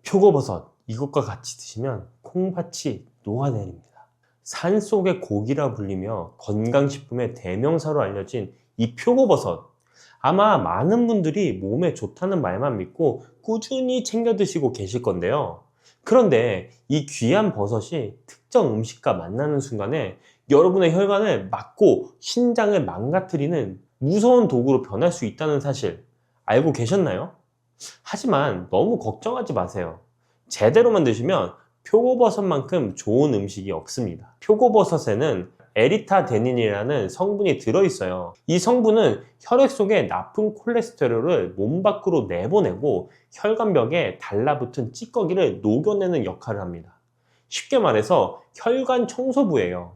표고버섯 이것과 같이 드시면 콩팥이 녹아내립니다. 산속의 고기라 불리며 건강식품의 대명사로 알려진 이 표고버섯, 아마 많은 분들이 몸에 좋다는 말만 믿고 꾸준히 챙겨 드시고 계실 건데요. 그런데 이 귀한 버섯이 특정 음식과 만나는 순간에 여러분의 혈관을 막고 신장을 망가뜨리는 무서운 도구로 변할 수 있다는 사실 알고 계셨나요? 하지만 너무 걱정하지 마세요. 제대로만 드시면 표고버섯만큼 좋은 음식이 없습니다. 표고버섯에는 에리타데닌이라는 성분이 들어있어요. 이 성분은 혈액 속의 나쁜 콜레스테롤을 몸 밖으로 내보내고 혈관벽에 달라붙은 찌꺼기를 녹여내는 역할을 합니다. 쉽게 말해서 혈관 청소부예요.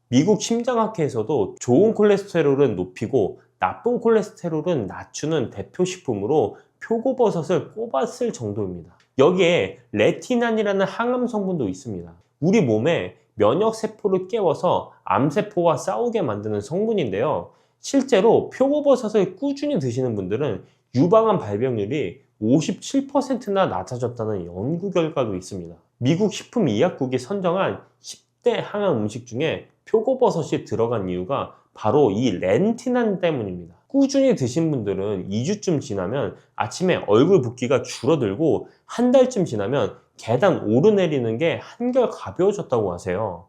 미국 심장학회에서도 좋은 콜레스테롤은 높이고 나쁜 콜레스테롤은 낮추는 대표 식품으로 표고버섯을 꼽았을 정도입니다. 여기에 레티난이라는 항암 성분도 있습니다. 우리 몸에 면역세포를 깨워서 암세포와 싸우게 만드는 성분인데요. 실제로 표고버섯을 꾸준히 드시는 분들은 유방암 발병률이 57%나 낮아졌다는 연구 결과도 있습니다. 미국 식품의약국이 선정한 10대 항암 음식 중에 표고버섯이 들어간 이유가 바로 이 렌티난 때문입니다. 꾸준히 드신 분들은 2주쯤 지나면 아침에 얼굴 붓기가 줄어들고 한 달쯤 지나면 계단 오르내리는 게 한결 가벼워졌다고 하세요.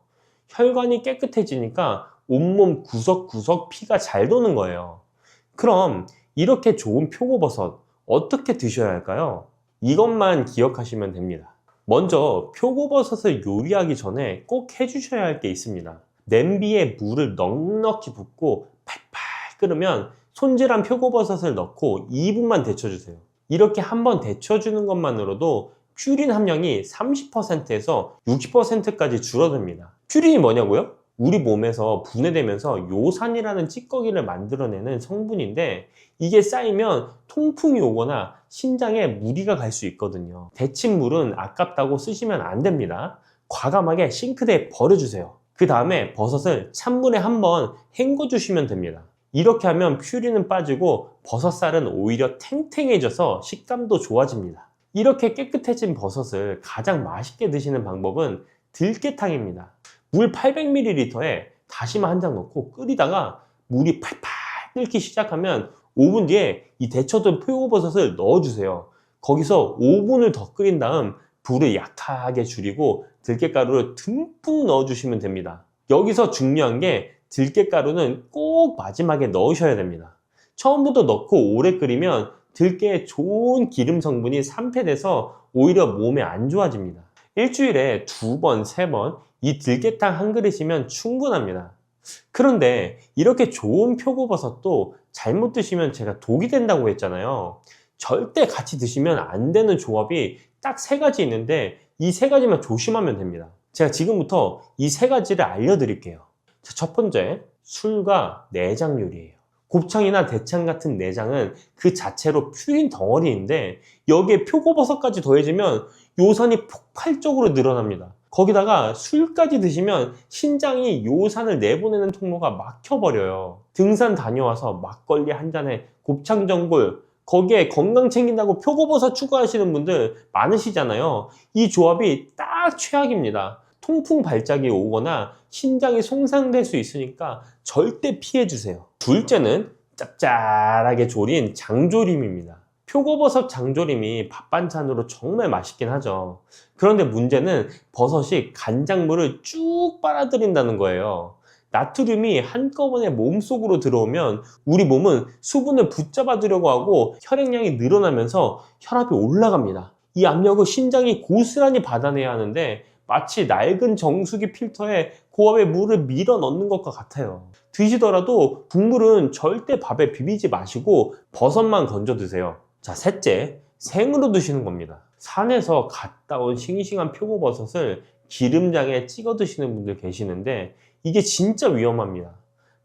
혈관이 깨끗해지니까 온몸 구석구석 피가 잘 도는 거예요. 그럼 이렇게 좋은 표고버섯 어떻게 드셔야 할까요? 이것만 기억하시면 됩니다. 먼저 표고버섯을 요리하기 전에 꼭 해주셔야 할 게 있습니다. 냄비에 물을 넉넉히 붓고 팔팔 끓으면 손질한 표고버섯을 넣고 2분만 데쳐주세요. 이렇게 한번 데쳐주는 것만으로도 퓨린 함량이 30%에서 60%까지 줄어듭니다. 퓨린이 뭐냐고요? 우리 몸에서 분해되면서 요산이라는 찌꺼기를 만들어내는 성분인데 이게 쌓이면 통풍이 오거나 신장에 무리가 갈 수 있거든요. 데친 물은 아깝다고 쓰시면 안 됩니다. 과감하게 싱크대에 버려주세요. 그 다음에 버섯을 찬물에 한번 헹궈주시면 됩니다. 이렇게 하면 퓨린은 빠지고 버섯살은 오히려 탱탱해져서 식감도 좋아집니다. 이렇게 깨끗해진 버섯을 가장 맛있게 드시는 방법은 들깨탕입니다. 물 800ml에 다시마 한 장 넣고 끓이다가 물이 팔팔 끓기 시작하면 5분 뒤에 이 데쳐둔 표고버섯을 넣어주세요. 거기서 5분을 더 끓인 다음 불을 약하게 줄이고 들깨가루를 듬뿍 넣어주시면 됩니다. 여기서 중요한 게 들깨가루는 꼭 마지막에 넣으셔야 됩니다. 처음부터 넣고 오래 끓이면 들깨의 좋은 기름 성분이 산패돼서 오히려 몸에 안 좋아집니다. 일주일에 2번, 3번 이 들깨탕 한 그릇이면 충분합니다. 그런데 이렇게 좋은 표고버섯도 잘못 드시면 제가 독이 된다고 했잖아요. 절대 같이 드시면 안 되는 조합이 딱 3가지 있는데 이 3가지만 조심하면 됩니다. 제가 지금부터 이 3가지를 알려드릴게요. 자, 첫 번째, 술과 내장 요리예요. 곱창이나 대창 같은 내장은 그 자체로 퓨린 덩어리인데 여기에 표고버섯까지 더해지면 요산이 폭발적으로 늘어납니다. 거기다가 술까지 드시면 신장이 요산을 내보내는 통로가 막혀버려요. 등산 다녀와서 막걸리 한 잔에 곱창 전골, 거기에 건강 챙긴다고 표고버섯 추가하시는 분들 많으시잖아요. 이 조합이 딱 최악입니다. 통풍 발작이 오거나 신장이 손상될 수 있으니까 절대 피해주세요. 둘째는 짭짤하게 조린 장조림입니다. 표고버섯 장조림이 밥 반찬으로 정말 맛있긴 하죠. 그런데 문제는 버섯이 간장물을 쭉 빨아들인다는 거예요. 나트륨이 한꺼번에 몸속으로 들어오면 우리 몸은 수분을 붙잡아 두려고 하고 혈액량이 늘어나면서 혈압이 올라갑니다. 이 압력을 신장이 고스란히 받아내야 하는데 마치 낡은 정수기 필터에 고압의 물을 밀어 넣는 것과 같아요. 드시더라도 국물은 절대 밥에 비비지 마시고 버섯만 건져 드세요. 자, 셋째, 생으로 드시는 겁니다. 산에서 갓 따온 싱싱한 표고버섯을 기름장에 찍어 드시는 분들 계시는데 이게 진짜 위험합니다.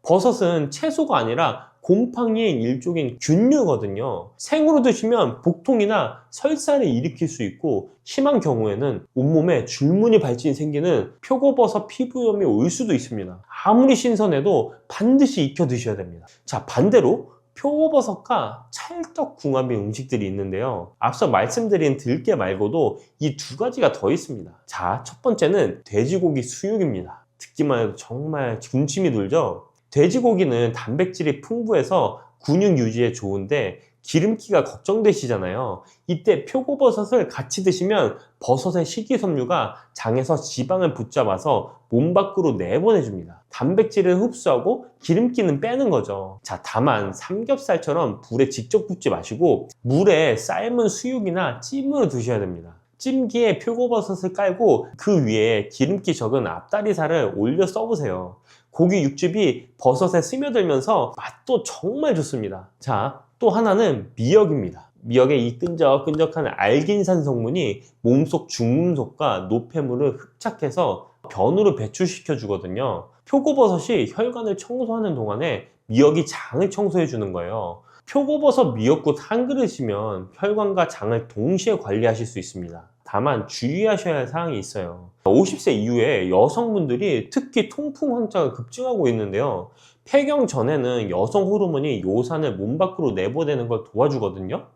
버섯은 채소가 아니라 곰팡이의 일종인 균류거든요. 생으로 드시면 복통이나 설사를 일으킬 수 있고 심한 경우에는 온몸에 줄무늬 발진이 생기는 표고버섯 피부염이 올 수도 있습니다. 아무리 신선해도 반드시 익혀 드셔야 됩니다. 자, 반대로 표고버섯과 찰떡궁합의 음식들이 있는데요. 앞서 말씀드린 들깨 말고도 이 두 가지가 더 있습니다. 자, 첫 번째는 돼지고기 수육입니다. 듣기만 해도 정말 군침이 돌죠? 돼지고기는 단백질이 풍부해서 근육 유지에 좋은데 기름기가 걱정되시잖아요. 이때 표고버섯을 같이 드시면 버섯의 식이섬유가 장에서 지방을 붙잡아서 몸 밖으로 내보내줍니다. 단백질을 흡수하고 기름기는 빼는 거죠. 자, 다만 삼겹살처럼 불에 직접 굽지 마시고 물에 삶은 수육이나 찜으로 드셔야 됩니다. 찜기에 표고버섯을 깔고 그 위에 기름기 적은 앞다리살을 올려 써보세요. 고기 육즙이 버섯에 스며들면서 맛도 정말 좋습니다. 자, 또 하나는 미역입니다. 미역의 이 끈적끈적한 알긴산 성분이 몸속 중금속과 노폐물을 흡착해서 변으로 배출시켜 주거든요. 표고버섯이 혈관을 청소하는 동안에 미역이 장을 청소해 주는 거예요. 표고버섯 미역국 한 그릇이면 혈관과 장을 동시에 관리하실 수 있습니다. 다만 주의하셔야 할 사항이 있어요. 50세 이후에 여성분들이 특히 통풍 환자가 급증하고 있는데요. 폐경 전에는 여성 호르몬이 요산을 몸 밖으로 내보내는 걸 도와주거든요.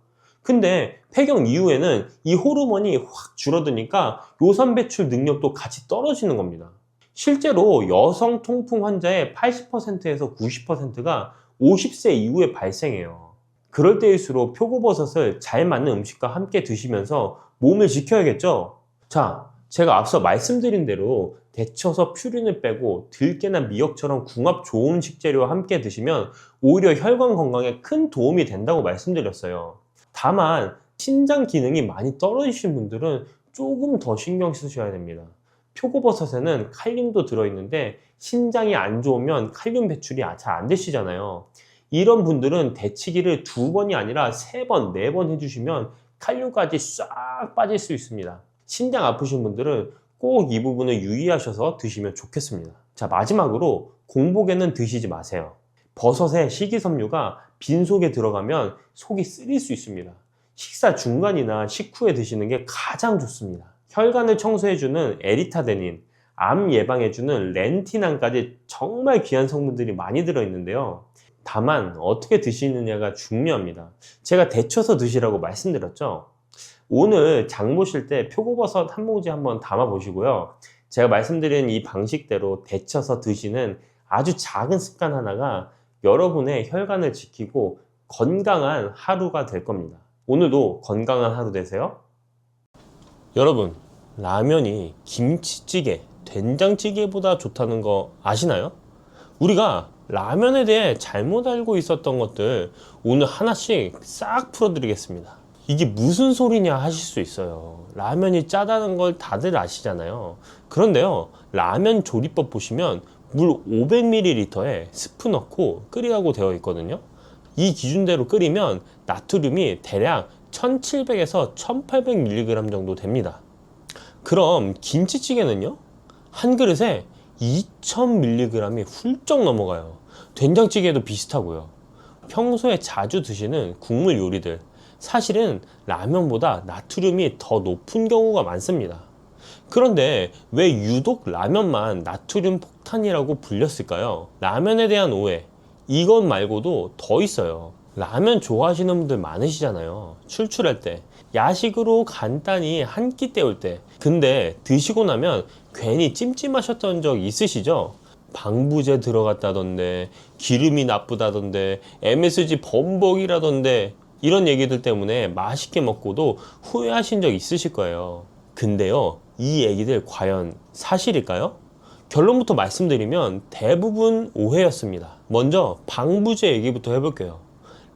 근데 폐경 이후에는 이 호르몬이 확 줄어드니까 요산 배출 능력도 같이 떨어지는 겁니다. 실제로 여성 통풍 환자의 80%에서 90%가 50세 이후에 발생해요. 그럴 때일수록 표고버섯을 잘 맞는 음식과 함께 드시면서 몸을 지켜야겠죠? 자, 제가 앞서 말씀드린 대로 데쳐서 퓨린을 빼고 들깨나 미역처럼 궁합 좋은 식재료와 함께 드시면 오히려 혈관 건강에 큰 도움이 된다고 말씀드렸어요. 다만 신장 기능이 많이 떨어지신 분들은 조금 더 신경 쓰셔야 됩니다. 표고버섯에는 칼륨도 들어있는데 신장이 안 좋으면 칼륨 배출이 잘 안 되시잖아요. 이런 분들은 데치기를 2번이 아니라 3번, 4번 해주시면 칼륨까지 싹 빠질 수 있습니다. 신장 아프신 분들은 꼭 이 부분을 유의하셔서 드시면 좋겠습니다. 자, 마지막으로 공복에는 드시지 마세요. 버섯의 식이섬유가 빈속에 들어가면 속이 쓰릴 수 있습니다. 식사 중간이나 식후에 드시는 게 가장 좋습니다. 혈관을 청소해주는 에리타데닌, 암 예방해주는 렌티난까지 정말 귀한 성분들이 많이 들어있는데요. 다만 어떻게 드시느냐가 중요합니다. 제가 데쳐서 드시라고 말씀드렸죠. 오늘 장 보실 때 표고버섯 한 봉지 한번 담아 보시고요. 제가 말씀드린 이 방식대로 데쳐서 드시는 아주 작은 습관 하나가 여러분의 혈관을 지키고 건강한 하루가 될 겁니다. 오늘도 건강한 하루 되세요. 여러분, 라면이 김치찌개, 된장찌개보다 좋다는 거 아시나요? 우리가 라면에 대해 잘못 알고 있었던 것들 오늘 하나씩 싹 풀어드리겠습니다. 이게 무슨 소리냐 하실 수 있어요. 라면이 짜다는 걸 다들 아시잖아요. 그런데요, 라면 조리법 보시면 물 500ml에 스프 넣고 끓이라고 되어 있거든요. 이 기준대로 끓이면 나트륨이 대략 1700에서 1800mg 정도 됩니다. 그럼 김치찌개는요? 한 그릇에 2000mg이 훌쩍 넘어가요. 된장찌개도 비슷하고요. 평소에 자주 드시는 국물 요리들, 사실은 라면보다 나트륨이 더 높은 경우가 많습니다. 그런데 왜 유독 라면만 나트륨 폭탄이라고 불렸을까요? 라면에 대한 오해, 이것 말고도 더 있어요. 라면 좋아하시는 분들 많으시잖아요. 출출할 때, 야식으로 간단히 한 끼 때울 때. 근데 드시고 나면 괜히 찜찜하셨던 적 있으시죠? 방부제 들어갔다던데, 기름이 나쁘다던데, MSG 범벅이라던데, 이런 얘기들 때문에 맛있게 먹고도 후회하신 적 있으실 거예요. 근데요, 이 얘기들 과연 사실일까요? 결론부터 말씀드리면 대부분 오해였습니다. 먼저 방부제 얘기부터 해볼게요.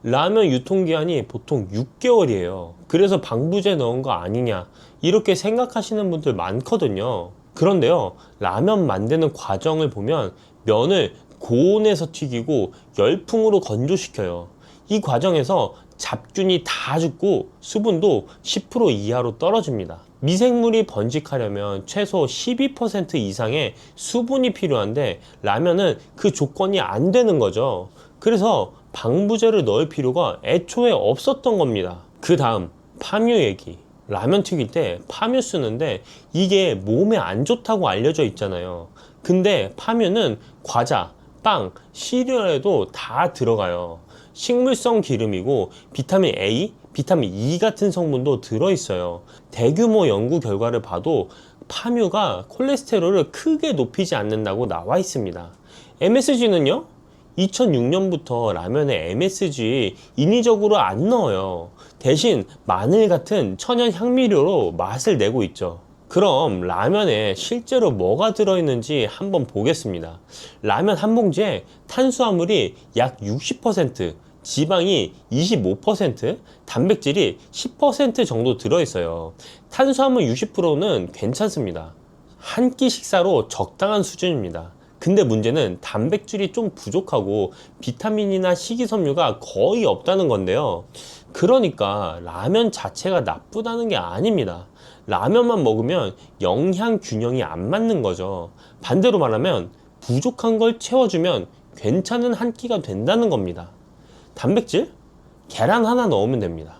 라면 유통기한이 보통 6개월이에요. 그래서 방부제 넣은 거 아니냐 이렇게 생각하시는 분들 많거든요. 그런데요, 라면 만드는 과정을 보면 면을 고온에서 튀기고 열풍으로 건조시켜요. 이 과정에서 잡균이 다 죽고 수분도 10% 이하로 떨어집니다. 미생물이 번식하려면 최소 12% 이상의 수분이 필요한데 라면은 그 조건이 안 되는 거죠. 그래서 방부제를 넣을 필요가 애초에 없었던 겁니다. 그 다음 파뮤 얘기. 라면 튀길 때 파뮤 쓰는데 이게 몸에 안 좋다고 알려져 있잖아요. 근데 파뮤는 과자, 빵, 시리얼에도 다 들어가요. 식물성 기름이고 비타민 A, 비타민 E 같은 성분도 들어있어요. 대규모 연구 결과를 봐도 파묘가 콜레스테롤을 크게 높이지 않는다고 나와 있습니다. MSG는요? 2006년부터 라면에 MSG 인위적으로 안 넣어요. 대신 마늘 같은 천연 향미료로 맛을 내고 있죠. 그럼 라면에 실제로 뭐가 들어있는지 한번 보겠습니다. 라면 한 봉지에 탄수화물이 약 60%, 지방이 25%, 단백질이 10% 정도 들어있어요. 탄수화물 60%는 괜찮습니다. 한 끼 식사로 적당한 수준입니다. 근데 문제는 단백질이 좀 부족하고 비타민이나 식이섬유가 거의 없다는 건데요. 그러니까 라면 자체가 나쁘다는 게 아닙니다. 라면만 먹으면 영양 균형이 안 맞는 거죠. 반대로 말하면 부족한 걸 채워주면 괜찮은 한 끼가 된다는 겁니다. 단백질? 계란 하나 넣으면 됩니다.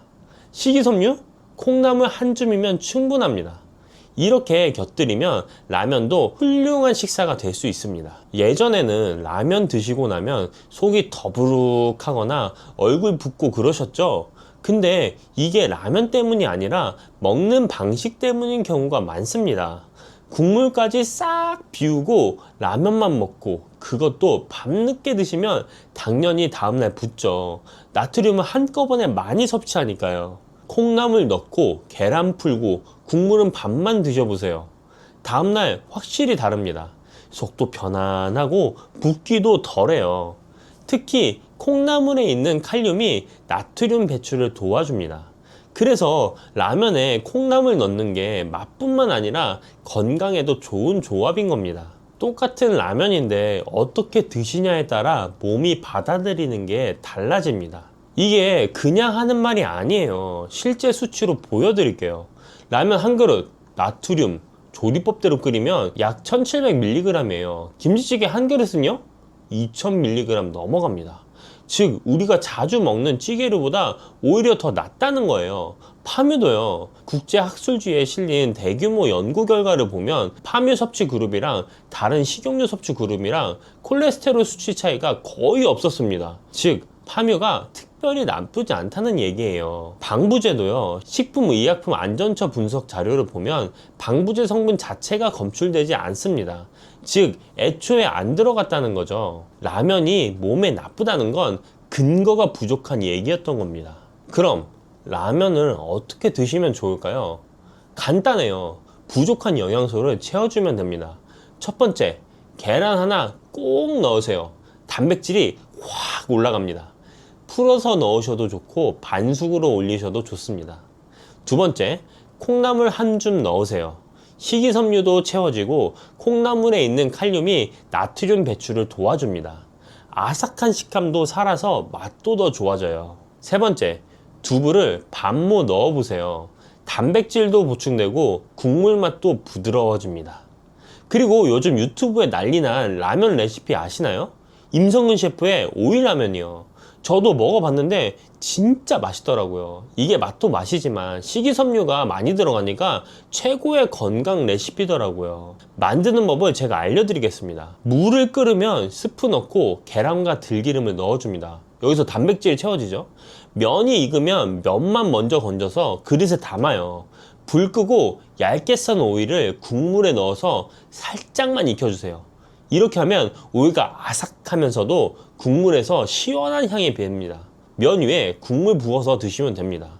식이섬유? 콩나물 한 줌이면 충분합니다. 이렇게 곁들이면 라면도 훌륭한 식사가 될 수 있습니다. 예전에는 라면 드시고 나면 속이 더부룩하거나 얼굴 붓고 그러셨죠? 근데 이게 라면 때문이 아니라 먹는 방식 때문인 경우가 많습니다. 국물까지 싹 비우고 라면만 먹고, 그것도 밤늦게 드시면 당연히 다음날 붓죠. 나트륨을 한꺼번에 많이 섭취하니까요. 콩나물 넣고 계란 풀고 국물은 반만 드셔보세요. 다음날 확실히 다릅니다. 속도 편안하고 붓기도 덜해요. 특히 콩나물에 있는 칼륨이 나트륨 배출을 도와줍니다. 그래서 라면에 콩나물 넣는 게 맛뿐만 아니라 건강에도 좋은 조합인 겁니다. 똑같은 라면인데 어떻게 드시냐에 따라 몸이 받아들이는 게 달라집니다. 이게 그냥 하는 말이 아니에요. 실제 수치로 보여드릴게요. 라면 한 그릇, 나트륨, 조리법대로 끓이면 약 1700mg이에요. 김치찌개 한 그릇은요? 2000mg 넘어갑니다. 즉 우리가 자주 먹는 찌개류보다 오히려 더 낫다는 거예요. 파묘도요. 국제학술지에 실린 대규모 연구 결과를 보면 파묘 섭취 그룹이랑 다른 식용유 섭취 그룹이랑 콜레스테롤 수치 차이가 거의 없었습니다. 즉 파묘가 특별히 나쁘지 않다는 얘기예요. 방부제도요. 식품의약품 안전처 분석 자료를 보면 방부제 성분 자체가 검출되지 않습니다. 즉 애초에 안 들어갔다는 거죠. 라면이 몸에 나쁘다는 건 근거가 부족한 얘기였던 겁니다. 그럼 라면을 어떻게 드시면 좋을까요? 간단해요. 부족한 영양소를 채워주면 됩니다. 첫 번째, 계란 하나 꼭 넣으세요. 단백질이 확 올라갑니다. 풀어서 넣으셔도 좋고 반숙으로 올리셔도 좋습니다. 두 번째, 콩나물 한 줌 넣으세요. 식이섬유도 채워지고 콩나물에 있는 칼륨이 나트륨 배출을 도와줍니다. 아삭한 식감도 살아서 맛도 더 좋아져요. 세 번째, 두부를 반모 넣어보세요. 단백질도 보충되고 국물 맛도 부드러워집니다. 그리고 요즘 유튜브에 난리난 라면 레시피 아시나요? 임성근 셰프의 오일라면이요. 저도 먹어봤는데 진짜 맛있더라고요. 이게 맛도 맛이지만 식이섬유가 많이 들어가니까 최고의 건강 레시피더라고요. 만드는 법을 제가 알려드리겠습니다. 물을 끓으면 스프 넣고 계란과 들기름을 넣어줍니다. 여기서 단백질이 채워지죠. 면이 익으면 면만 먼저 건져서 그릇에 담아요. 불 끄고 얇게 썬 오일을 국물에 넣어서 살짝만 익혀주세요. 이렇게 하면 오이가 아삭하면서도 국물에서 시원한 향이 배입니다. 면 위에 국물 부어서 드시면 됩니다.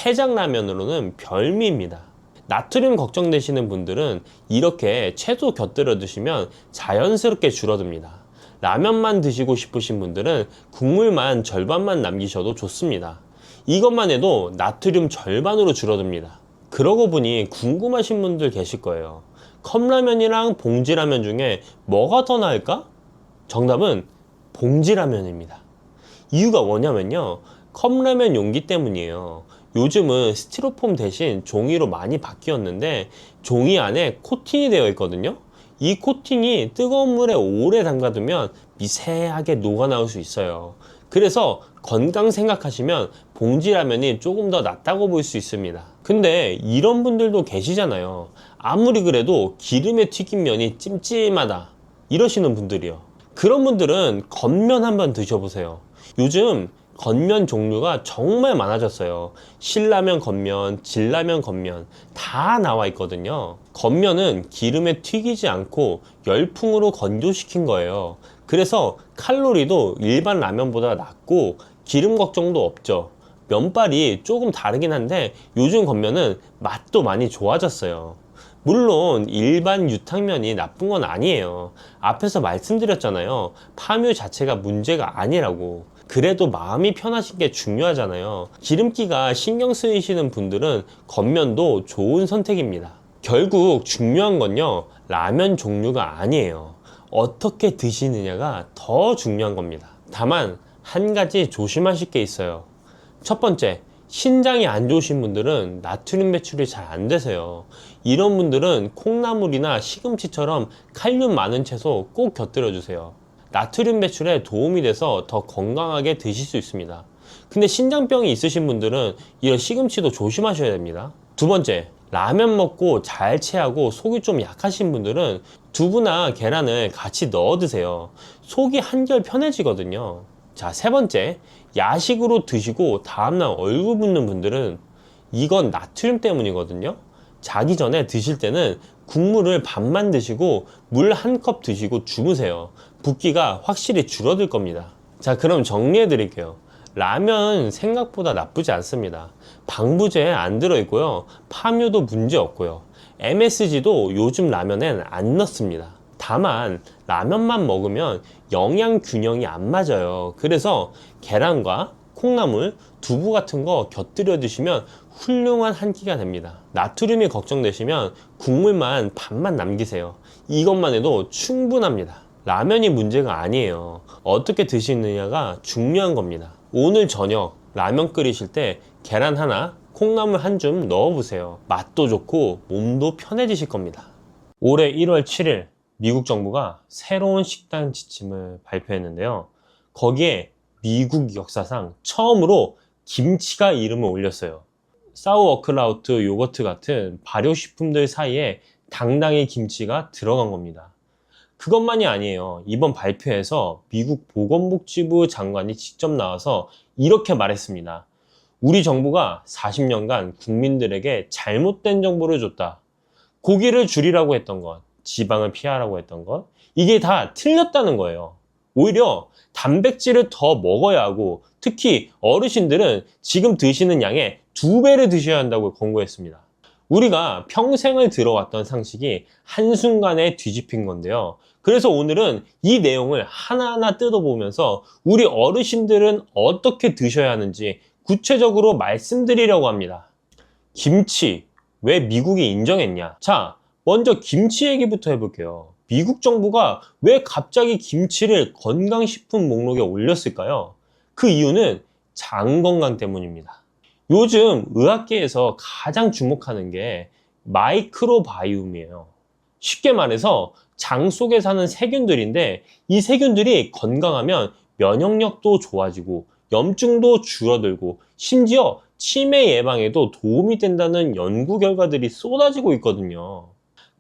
해장라면으로는 별미입니다. 나트륨 걱정되시는 분들은 이렇게 채소 곁들여 드시면 자연스럽게 줄어듭니다. 라면만 드시고 싶으신 분들은 국물만 절반만 남기셔도 좋습니다. 이것만 해도 나트륨 절반으로 줄어듭니다. 그러고 보니 궁금하신 분들 계실 거예요. 컵라면이랑 봉지라면 중에 뭐가 더 나을까? 정답은 봉지라면입니다. 이유가 뭐냐면요. 컵라면 용기 때문이에요. 요즘은 스티로폼 대신 종이로 많이 바뀌었는데 종이 안에 코팅이 되어 있거든요. 이 코팅이 뜨거운 물에 오래 담가두면 미세하게 녹아나올 수 있어요. 그래서 건강 생각하시면 봉지라면이 조금 더 낫다고 볼 수 있습니다. 근데 이런 분들도 계시잖아요. 아무리 그래도 기름에 튀긴 면이 찜찜하다 이러시는 분들이요. 그런 분들은 겉면 한번 드셔보세요. 요즘 건면 종류가 정말 많아졌어요. 신라면 건면, 진라면 건면 다 나와 있거든요. 건면은 기름에 튀기지 않고 열풍으로 건조시킨 거예요. 그래서 칼로리도 일반 라면보다 낮고 기름 걱정도 없죠. 면발이 조금 다르긴 한데 요즘 건면은 맛도 많이 좋아졌어요. 물론 일반 유탕면이 나쁜 건 아니에요. 앞에서 말씀드렸잖아요. 파묘 자체가 문제가 아니라고. 그래도 마음이 편하신 게 중요하잖아요. 기름기가 신경 쓰이시는 분들은 건면도 좋은 선택입니다. 결국 중요한 건요, 라면 종류가 아니에요. 어떻게 드시느냐가 더 중요한 겁니다. 다만 한 가지 조심하실 게 있어요. 첫 번째, 신장이 안 좋으신 분들은 나트륨 배출이 잘 안 되세요. 이런 분들은 콩나물이나 시금치처럼 칼륨 많은 채소 꼭 곁들여 주세요. 나트륨 배출에 도움이 돼서 더 건강하게 드실 수 있습니다. 근데 신장병이 있으신 분들은 이런 시금치도 조심하셔야 됩니다. 두 번째, 라면 먹고 잘 체하고 속이 좀 약하신 분들은 두부나 계란을 같이 넣어 드세요. 속이 한결 편해지거든요. 자, 세 번째, 야식으로 드시고 다음날 얼굴 붓는 분들은 이건 나트륨 때문이거든요. 자기 전에 드실 때는 국물을 반만 드시고 물 한 컵 드시고 주무세요. 붓기가 확실히 줄어들 겁니다. 자, 그럼 정리해 드릴게요. 라면 생각보다 나쁘지 않습니다. 방부제 안 들어있고요. 파묘도 문제 없고요. MSG도 요즘 라면엔 안 넣습니다. 다만 라면만 먹으면 영양 균형이 안 맞아요. 그래서 계란과 콩나물, 두부 같은 거 곁들여 드시면 훌륭한 한 끼가 됩니다. 나트륨이 걱정되시면 국물만 반만 남기세요. 이것만 해도 충분합니다. 라면이 문제가 아니에요. 어떻게 드시느냐가 중요한 겁니다. 오늘 저녁 라면 끓이실 때 계란 하나, 콩나물 한 줌 넣어보세요. 맛도 좋고 몸도 편해지실 겁니다. 올해 1월 7일 미국 정부가 새로운 식단 지침을 발표했는데요. 거기에 미국 역사상 처음으로 김치가 이름을 올렸어요. 사우어크라우트, 요거트 같은 발효식품들 사이에 당당히 김치가 들어간 겁니다. 그것만이 아니에요. 이번 발표에서 미국 보건복지부 장관이 직접 나와서 이렇게 말했습니다. 우리 정부가 40년간 국민들에게 잘못된 정보를 줬다. 고기를 줄이라고 했던 것, 지방을 피하라고 했던 것, 이게 다 틀렸다는 거예요. 오히려 단백질을 더 먹어야 하고 특히 어르신들은 지금 드시는 양의 2배를 드셔야 한다고 권고했습니다. 우리가 평생을 들어왔던 상식이 한순간에 뒤집힌 건데요. 그래서 오늘은 이 내용을 하나하나 뜯어보면서 우리 어르신들은 어떻게 드셔야 하는지 구체적으로 말씀드리려고 합니다. 김치, 왜 미국이 인정했냐? 자, 먼저 김치 얘기부터 해볼게요. 미국 정부가 왜 갑자기 김치를 건강식품 목록에 올렸을까요? 그 이유는 장 건강 때문입니다. 요즘 의학계에서 가장 주목하는 게 마이크로바이옴이에요. 쉽게 말해서 장 속에 사는 세균들인데 이 세균들이 건강하면 면역력도 좋아지고 염증도 줄어들고 심지어 치매 예방에도 도움이 된다는 연구 결과들이 쏟아지고 있거든요.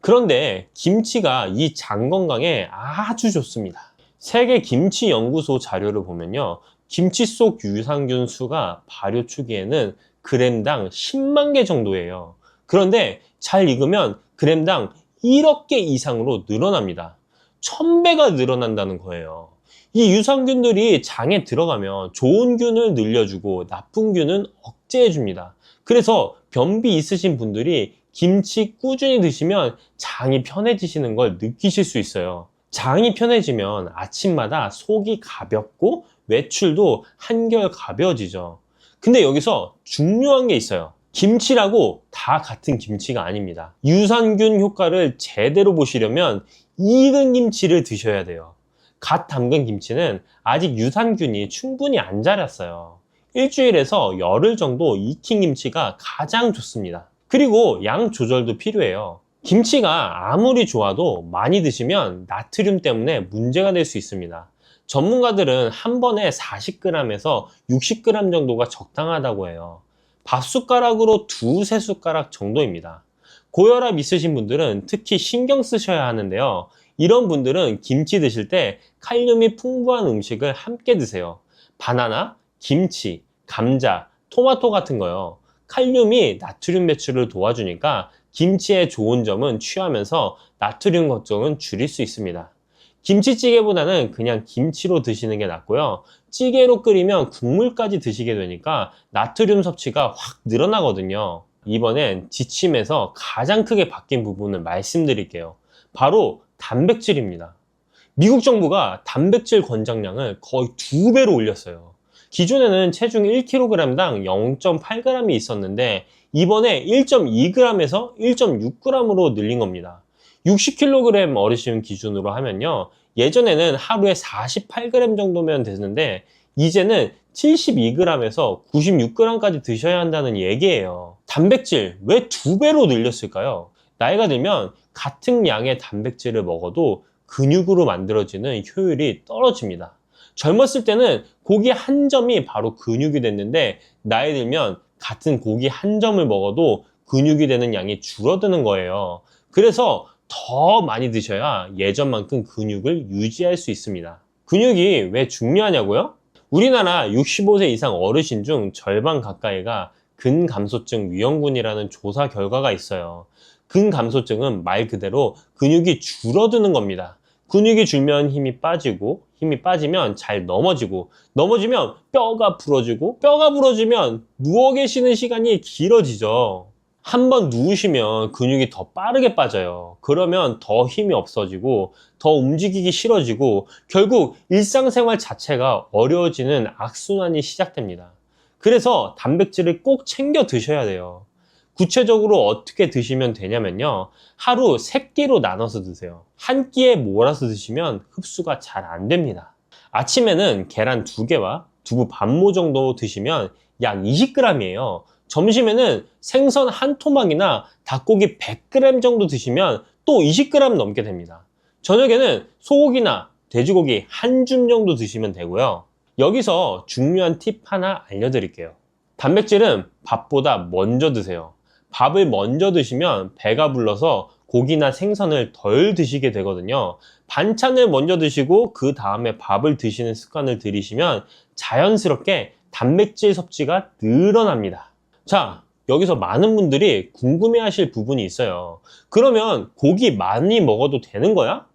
그런데 김치가 이 장 건강에 아주 좋습니다. 세계 김치 연구소 자료를 보면요. 김치 속 유산균 수가 발효 초기에는 그램당 10만 개 정도예요. 그런데 잘 익으면 그램당 1억 개 이상으로 늘어납니다. 1000배가 늘어난다는 거예요. 이 유산균들이 장에 들어가면 좋은 균을 늘려주고 나쁜 균은 억제해줍니다. 그래서 변비 있으신 분들이 김치 꾸준히 드시면 장이 편해지시는 걸 느끼실 수 있어요. 장이 편해지면 아침마다 속이 가볍고 외출도 한결 가벼워지죠. 근데 여기서 중요한 게 있어요. 김치라고 다 같은 김치가 아닙니다. 유산균 효과를 제대로 보시려면 익은 김치를 드셔야 돼요. 갓 담근 김치는 아직 유산균이 충분히 안 자랐어요. 일주일에서 열흘 정도 익힌 김치가 가장 좋습니다. 그리고 양 조절도 필요해요. 김치가 아무리 좋아도 많이 드시면 나트륨 때문에 문제가 될 수 있습니다. 전문가들은 한 번에 40g에서 60g 정도가 적당하다고 해요. 밥숟가락으로 2~3숟가락 정도입니다. 고혈압 있으신 분들은 특히 신경 쓰셔야 하는데요. 이런 분들은 김치 드실 때 칼륨이 풍부한 음식을 함께 드세요. 바나나, 김치, 감자, 토마토 같은 거요. 칼륨이 나트륨 배출을 도와주니까 김치의 좋은 점은 취하면서 나트륨 걱정은 줄일 수 있습니다. 김치찌개보다는 그냥 김치로 드시는 게 낫고요. 찌개로 끓이면 국물까지 드시게 되니까 나트륨 섭취가 확 늘어나거든요. 이번엔 지침에서 가장 크게 바뀐 부분을 말씀드릴게요. 바로 단백질입니다. 미국 정부가 단백질 권장량을 거의 2배로 올렸어요. 기존에는 체중 1kg당 0.8g이 있었는데 이번에 1.2g에서 1.6g으로 늘린 겁니다. 60kg 어르신 기준으로 하면요. 예전에는 하루에 48g 정도면 되는데 이제는 72g에서 96g까지 드셔야 한다는 얘기예요. 단백질 왜 2배로 늘렸을까요? 나이가 들면 같은 양의 단백질을 먹어도 근육으로 만들어지는 효율이 떨어집니다. 젊었을 때는 고기 한 점이 바로 근육이 됐는데 나이 들면 같은 고기 한 점을 먹어도 근육이 되는 양이 줄어드는 거예요. 그래서 더 많이 드셔야 예전만큼 근육을 유지할 수 있습니다. 근육이 왜 중요하냐고요? 우리나라 65세 이상 어르신 중 절반 가까이가 근감소증 위험군이라는 조사 결과가 있어요. 근감소증은 말 그대로 근육이 줄어드는 겁니다. 근육이 줄면 힘이 빠지고 힘이 빠지면 잘 넘어지고 넘어지면 뼈가 부러지고 뼈가 부러지면 누워 계시는 시간이 길어지죠. 한번 누우시면 근육이 더 빠르게 빠져요. 그러면 더 힘이 없어지고 더 움직이기 싫어지고 결국 일상생활 자체가 어려워지는 악순환이 시작됩니다. 그래서 단백질을 꼭 챙겨 드셔야 돼요. 구체적으로 어떻게 드시면 되냐면요. 하루 3끼로 나눠서 드세요. 한 끼에 몰아서 드시면 흡수가 잘 안 됩니다. 아침에는 계란 2개와 두부 반모 정도 드시면 약 20g이에요. 점심에는 생선 한 토막이나 닭고기 100g 정도 드시면 또 20g 넘게 됩니다. 저녁에는 소고기나 돼지고기 한 줌 정도 드시면 되고요. 여기서 중요한 팁 하나 알려드릴게요. 단백질은 밥보다 먼저 드세요. 밥을 먼저 드시면 배가 불러서 고기나 생선을 덜 드시게 되거든요. 반찬을 먼저 드시고 그 다음에 밥을 드시는 습관을 들이시면 자연스럽게 단백질 섭취가 늘어납니다. 자, 여기서 많은 분들이 궁금해하실 부분이 있어요. 그러면 고기 많이 먹어도 되는 거야?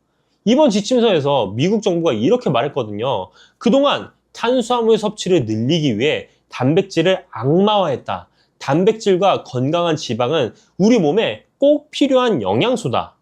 이번 지침서에서 미국 정부가 이렇게 말했거든요. 그동안 탄수화물 섭취를 늘리기 위해 단백질을 악마화했다. 단백질과 건강한 지방은 우리 몸에 꼭 필요한 영양소다.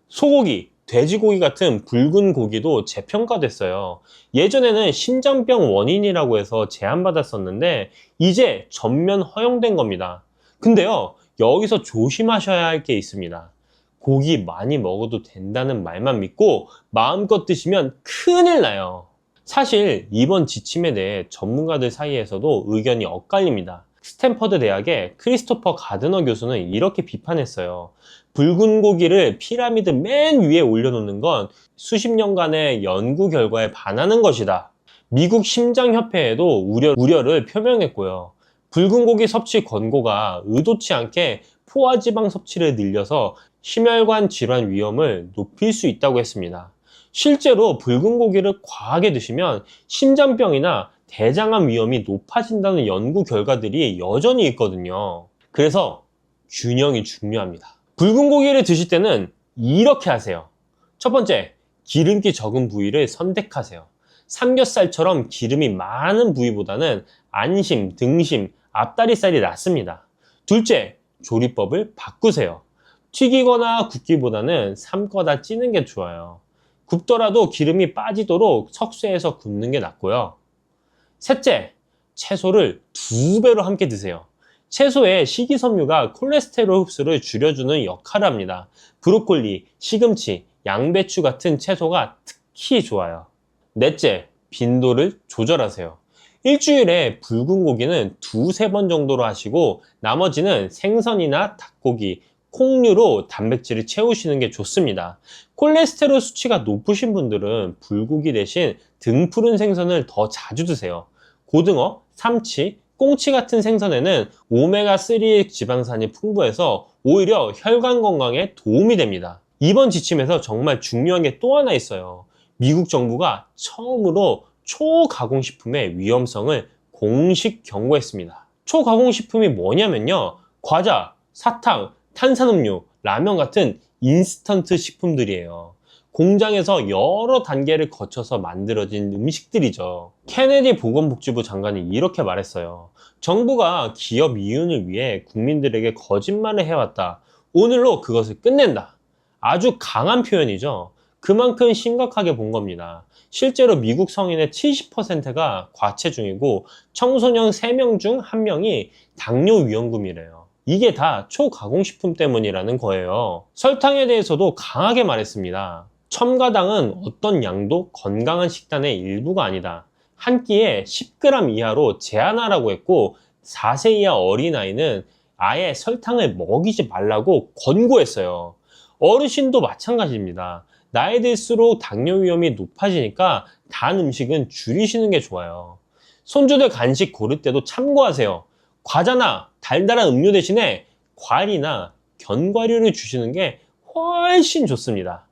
소고기, 돼지고기 같은 붉은 고기도 재평가됐어요. 예전에는 심장병 원인이라고 해서 제한받았었는데 이제 전면 허용된 겁니다. 근데요, 여기서 조심하셔야 할 게 있습니다. 고기 많이 먹어도 된다는 말만 믿고 마음껏 드시면 큰일 나요. 사실 이번 지침에 대해 전문가들 사이에서도 의견이 엇갈립니다. 스탠퍼드 대학의 크리스토퍼 가드너 교수는 이렇게 비판했어요. 붉은 고기를 피라미드 맨 위에 올려놓는 건 수십 년간의 연구 결과에 반하는 것이다. 미국 심장협회에도 우려를 표명했고요. 붉은 고기 섭취 권고가 의도치 않게 포화지방 섭취를 늘려서 심혈관 질환 위험을 높일 수 있다고 했습니다. 실제로 붉은 고기를 과하게 드시면 심장병이나 대장암 위험이 높아진다는 연구 결과들이 여전히 있거든요. 그래서 균형이 중요합니다. 붉은 고기를 드실 때는 이렇게 하세요. 첫 번째, 기름기 적은 부위를 선택하세요. 삼겹살처럼 기름이 많은 부위보다는 안심, 등심, 앞다리살이 낫습니다. 둘째, 조리법을 바꾸세요. 튀기거나 굽기보다는 삶거나 찌는 게 좋아요. 굽더라도 기름이 빠지도록 석쇠에서 굽는 게 낫고요. 셋째, 채소를 2배로 함께 드세요. 채소의 식이섬유가 콜레스테롤 흡수를 줄여주는 역할을 합니다. 브로콜리, 시금치, 양배추 같은 채소가 특히 좋아요. 넷째, 빈도를 조절하세요. 일주일에 붉은 고기는 2~3번 정도로 하시고 나머지는 생선이나 닭고기, 콩류로 단백질을 채우시는 게 좋습니다. 콜레스테롤 수치가 높으신 분들은 불고기 대신 등푸른 생선을 더 자주 드세요. 고등어, 삼치, 꽁치 같은 생선에는 오메가3 지방산이 풍부해서 오히려 혈관 건강에 도움이 됩니다. 이번 지침에서 정말 중요한 게 또 하나 있어요. 미국 정부가 처음으로 초가공식품의 위험성을 공식 경고했습니다. 초가공식품이 뭐냐면요. 과자, 사탕, 탄산음료, 라면 같은 인스턴트 식품들이에요. 공장에서 여러 단계를 거쳐서 만들어진 음식들이죠. 케네디 보건복지부 장관이 이렇게 말했어요. 정부가 기업 이윤을 위해 국민들에게 거짓말을 해왔다. 오늘로 그것을 끝낸다. 아주 강한 표현이죠. 그만큼 심각하게 본 겁니다. 실제로 미국 성인의 70%가 과체중이고 청소년 3명 중 1명이 당뇨 위험군이래요. 이게 다 초가공식품 때문이라는 거예요. 설탕에 대해서도 강하게 말했습니다. 첨가당은 어떤 양도 건강한 식단의 일부가 아니다. 한 끼에 10g 이하로 제한하라고 했고 4세 이하 어린아이는 아예 설탕을 먹이지 말라고 권고했어요. 어르신도 마찬가지입니다. 나이 들수록 당뇨 위험이 높아지니까 단 음식은 줄이시는 게 좋아요. 손주들 간식 고를 때도 참고하세요. 과자나 달달한 음료 대신에 과일이나 견과류를 주시는 게 훨씬 좋습니다.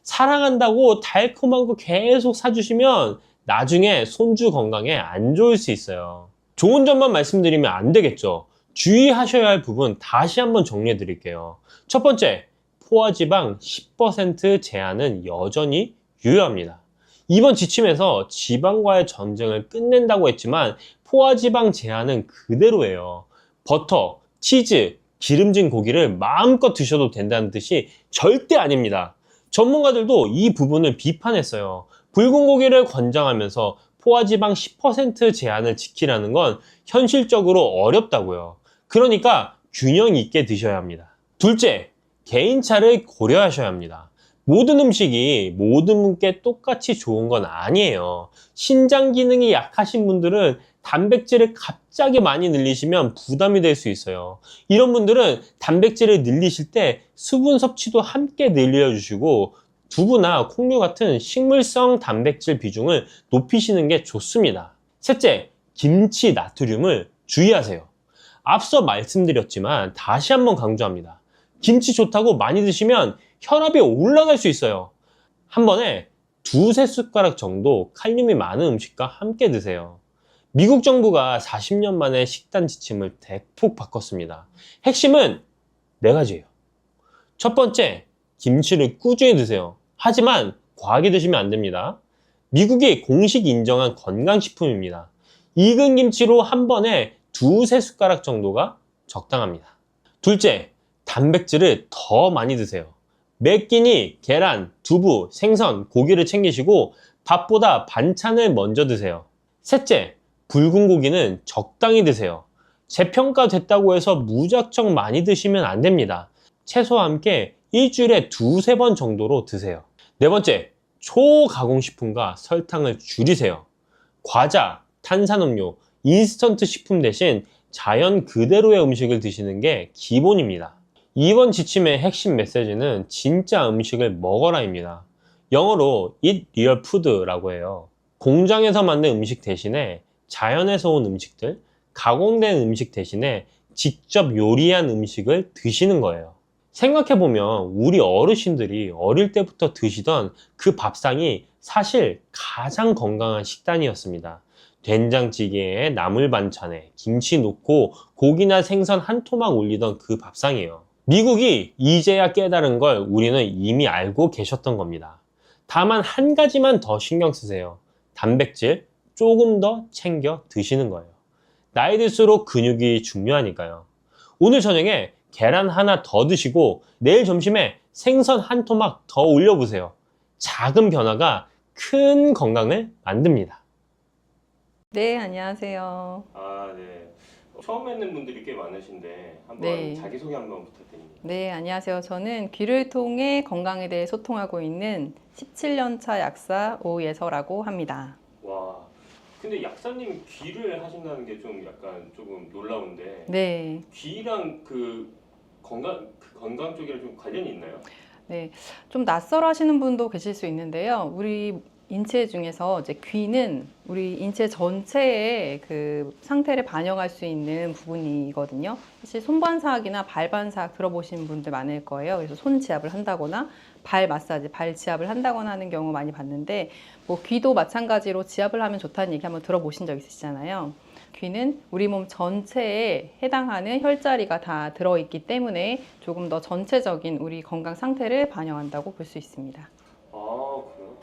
사랑한다고 달콤한 거 계속 사주시면 나중에 손주 건강에 안 좋을 수 있어요. 좋은 점만 말씀드리면 안 되겠죠. 주의하셔야 할 부분 다시 한번 정리해 드릴게요. 첫 번째, 포화지방 10% 제한은 여전히 유효합니다. 이번 지침에서 지방과의 전쟁을 끝낸다고 했지만 포화지방 제한은 그대로예요. 버터, 치즈, 기름진 고기를 마음껏 드셔도 된다는 뜻이 절대 아닙니다. 전문가들도 이 부분을 비판했어요. 붉은 고기를 권장하면서 포화지방 10% 제한을 지키라는 건 현실적으로 어렵다고요. 그러니까 균형 있게 드셔야 합니다. 둘째, 개인차를 고려하셔야 합니다. 모든 음식이 모든 분께 똑같이 좋은 건 아니에요. 신장 기능이 약하신 분들은 단백질을 갑자기 많이 늘리시면 부담이 될 수 있어요. 이런 분들은 단백질을 늘리실 때 수분 섭취도 함께 늘려주시고 두부나 콩류 같은 식물성 단백질 비중을 높이시는 게 좋습니다. 셋째, 김치 나트륨을 주의하세요. 앞서 말씀드렸지만 다시 한번 강조합니다. 김치 좋다고 많이 드시면 혈압이 올라갈 수 있어요. 한 번에 2~3숟가락 정도 칼륨이 많은 음식과 함께 드세요. 미국 정부가 40년 만에 식단 지침을 대폭 바꿨습니다. 핵심은 4가지예요. 첫 번째, 김치를 꾸준히 드세요. 하지만 과하게 드시면 안 됩니다. 미국이 공식 인정한 건강식품입니다. 익은 김치로 한 번에 2~3숟가락 정도가 적당합니다. 둘째, 단백질을 더 많이 드세요. 매 끼니 계란, 두부, 생선, 고기를 챙기시고 밥보다 반찬을 먼저 드세요. 셋째, 붉은 고기는 적당히 드세요. 재평가됐다고 해서 무작정 많이 드시면 안 됩니다. 채소와 함께 일주일에 2~3번 정도로 드세요. 네 번째, 초가공식품과 설탕을 줄이세요. 과자, 탄산음료, 인스턴트 식품 대신 자연 그대로의 음식을 드시는 게 기본입니다. 이번 지침의 핵심 메시지는 진짜 음식을 먹어라입니다. 영어로 eat real food라고 해요. 공장에서 만든 음식 대신에 자연에서 온 음식들, 가공된 음식 대신에 직접 요리한 음식을 드시는 거예요. 생각해보면 우리 어르신들이 어릴 때부터 드시던 그 밥상이 사실 가장 건강한 식단이었습니다. 된장찌개에 나물 반찬에 김치 넣고 고기나 생선 한 토막 올리던 그 밥상이에요. 미국이 이제야 깨달은 걸 우리는 이미 알고 계셨던 겁니다. 다만 한 가지만 더 신경 쓰세요. 단백질 조금 더 챙겨 드시는 거예요. 나이 들수록 근육이 중요하니까요. 오늘 저녁에 계란 하나 더 드시고 내일 점심에 생선 한 토막 더 올려보세요. 작은 변화가 큰 건강을 만듭니다. 네, 안녕하세요. 네. 처음 뵙는 분들이 꽤 많으신데 한번 네. 자기소개 한번 부탁드립니다. 네, 안녕하세요. 저는 귀를 통해 건강에 대해 소통하고 있는 17년차 약사 오예서라고 합니다. 와, 근데 약사님 귀를 하신다는 게 좀 약간 조금 놀라운데 네, 귀랑 그 건강 쪽이랑 좀 관련이 있나요? 네, 좀 낯설어 하시는 분도 계실 수 있는데요. 우리 인체 중에서 이제 귀는 우리 인체 전체의 그 상태를 반영할 수 있는 부분이거든요. 사실 손반사학이나 발반사학 들어보신 분들 많을 거예요. 그래서 손 지압을 한다거나 발 마사지, 발 지압을 한다거나 하는 경우 많이 봤는데, 뭐 귀도 마찬가지로 지압을 하면 좋다는 얘기 한번 들어보신 적 있으시잖아요. 귀는 우리 몸 전체에 해당하는 혈자리가 다 들어있기 때문에 조금 더 전체적인 우리 건강 상태를 반영한다고 볼 수 있습니다. 아, 그래요?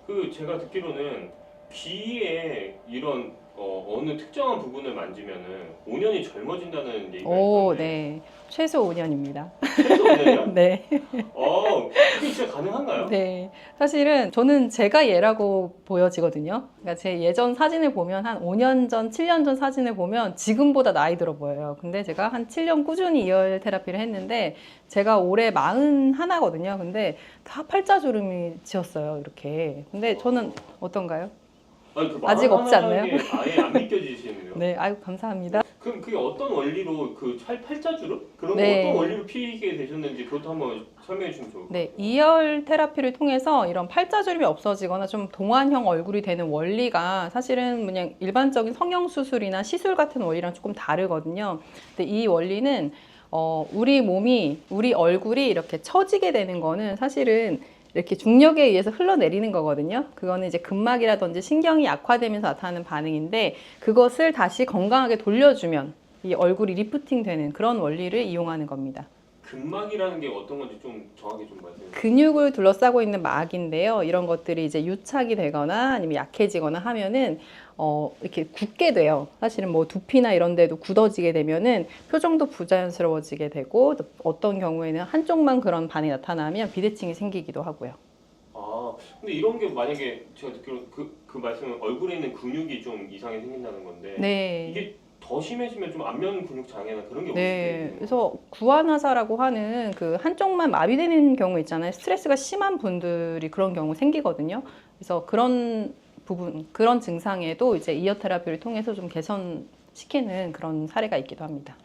그 제가 듣기로는 귀에 이런 어느 특정한 부분을 만지면은 5년이 젊어진다는 얘기가 오, 있던데 네. 최소 5년입니다. 최소 5년이요? 네. 그게 진짜 가능한가요? 네. 사실은 저는 제가 얘라고 보여지거든요. 그러니까 제 예전 사진을 보면 한 5년 전, 7년 전 사진을 보면 지금보다 나이 들어 보여요. 근데 제가 한 7년 꾸준히 이열 테라피를 했는데 제가 올해 41거든요. 근데 다 팔자주름이 지었어요. 이렇게. 근데 저는 어떤가요? 아니, 그 아직 없지 않나요? 게 아예 안 믿겨지시는데요? 네. 아유, 감사합니다. 그럼 그게 어떤 원리로 그 팔자주름? 그런 네. 거 어떤 원리로 피게 되셨는지 그것도 한번 설명해 주시면 좋을 것 같아요. 네, 이열 테라피를 통해서 이런 팔자주름이 없어지거나 좀 동안형 얼굴이 되는 원리가 사실은 그냥 일반적인 성형 수술이나 시술 같은 원리랑 조금 다르거든요. 근데 이 원리는 우리 몸이, 우리 얼굴이 이렇게 처지게 되는 거는 사실은 이렇게 중력에 의해서 흘러내리는 거거든요. 그거는 이제 근막이라든지 신경이 약화되면서 나타나는 반응인데 그것을 다시 건강하게 돌려주면 이 얼굴이 리프팅 되는 그런 원리를 이용하는 겁니다. 근막이라는 게 어떤 건지 좀 정확히 좀 말씀해 주세요. 근육을 둘러싸고 있는 막인데요. 이런 것들이 이제 유착이 되거나 아니면 약해지거나 하면은 이렇게 굳게 돼요. 사실은 뭐 두피나 이런 데도 굳어지게 되면은 표정도 부자연스러워지게 되고 어떤 경우에는 한쪽만 그런 반응이 나타나면 비대칭이 생기기도 하고요. 아, 근데 이런 게 만약에 제가 듣기로 그 말씀은 얼굴에 있는 근육이 좀 이상이 생긴다는 건데 네. 이게 더 심해지면 좀 안면 근육 장애나 그런 게 네, 없을 그래서 구안화사라고 하는 그 한쪽만 마비되는 경우 있잖아요. 스트레스가 심한 분들이 그런 경우 생기거든요. 그래서 그런 부분, 그런 증상에도 이제 이어 테라피를 통해서 좀 개선시키는 그런 사례가 있기도 합니다.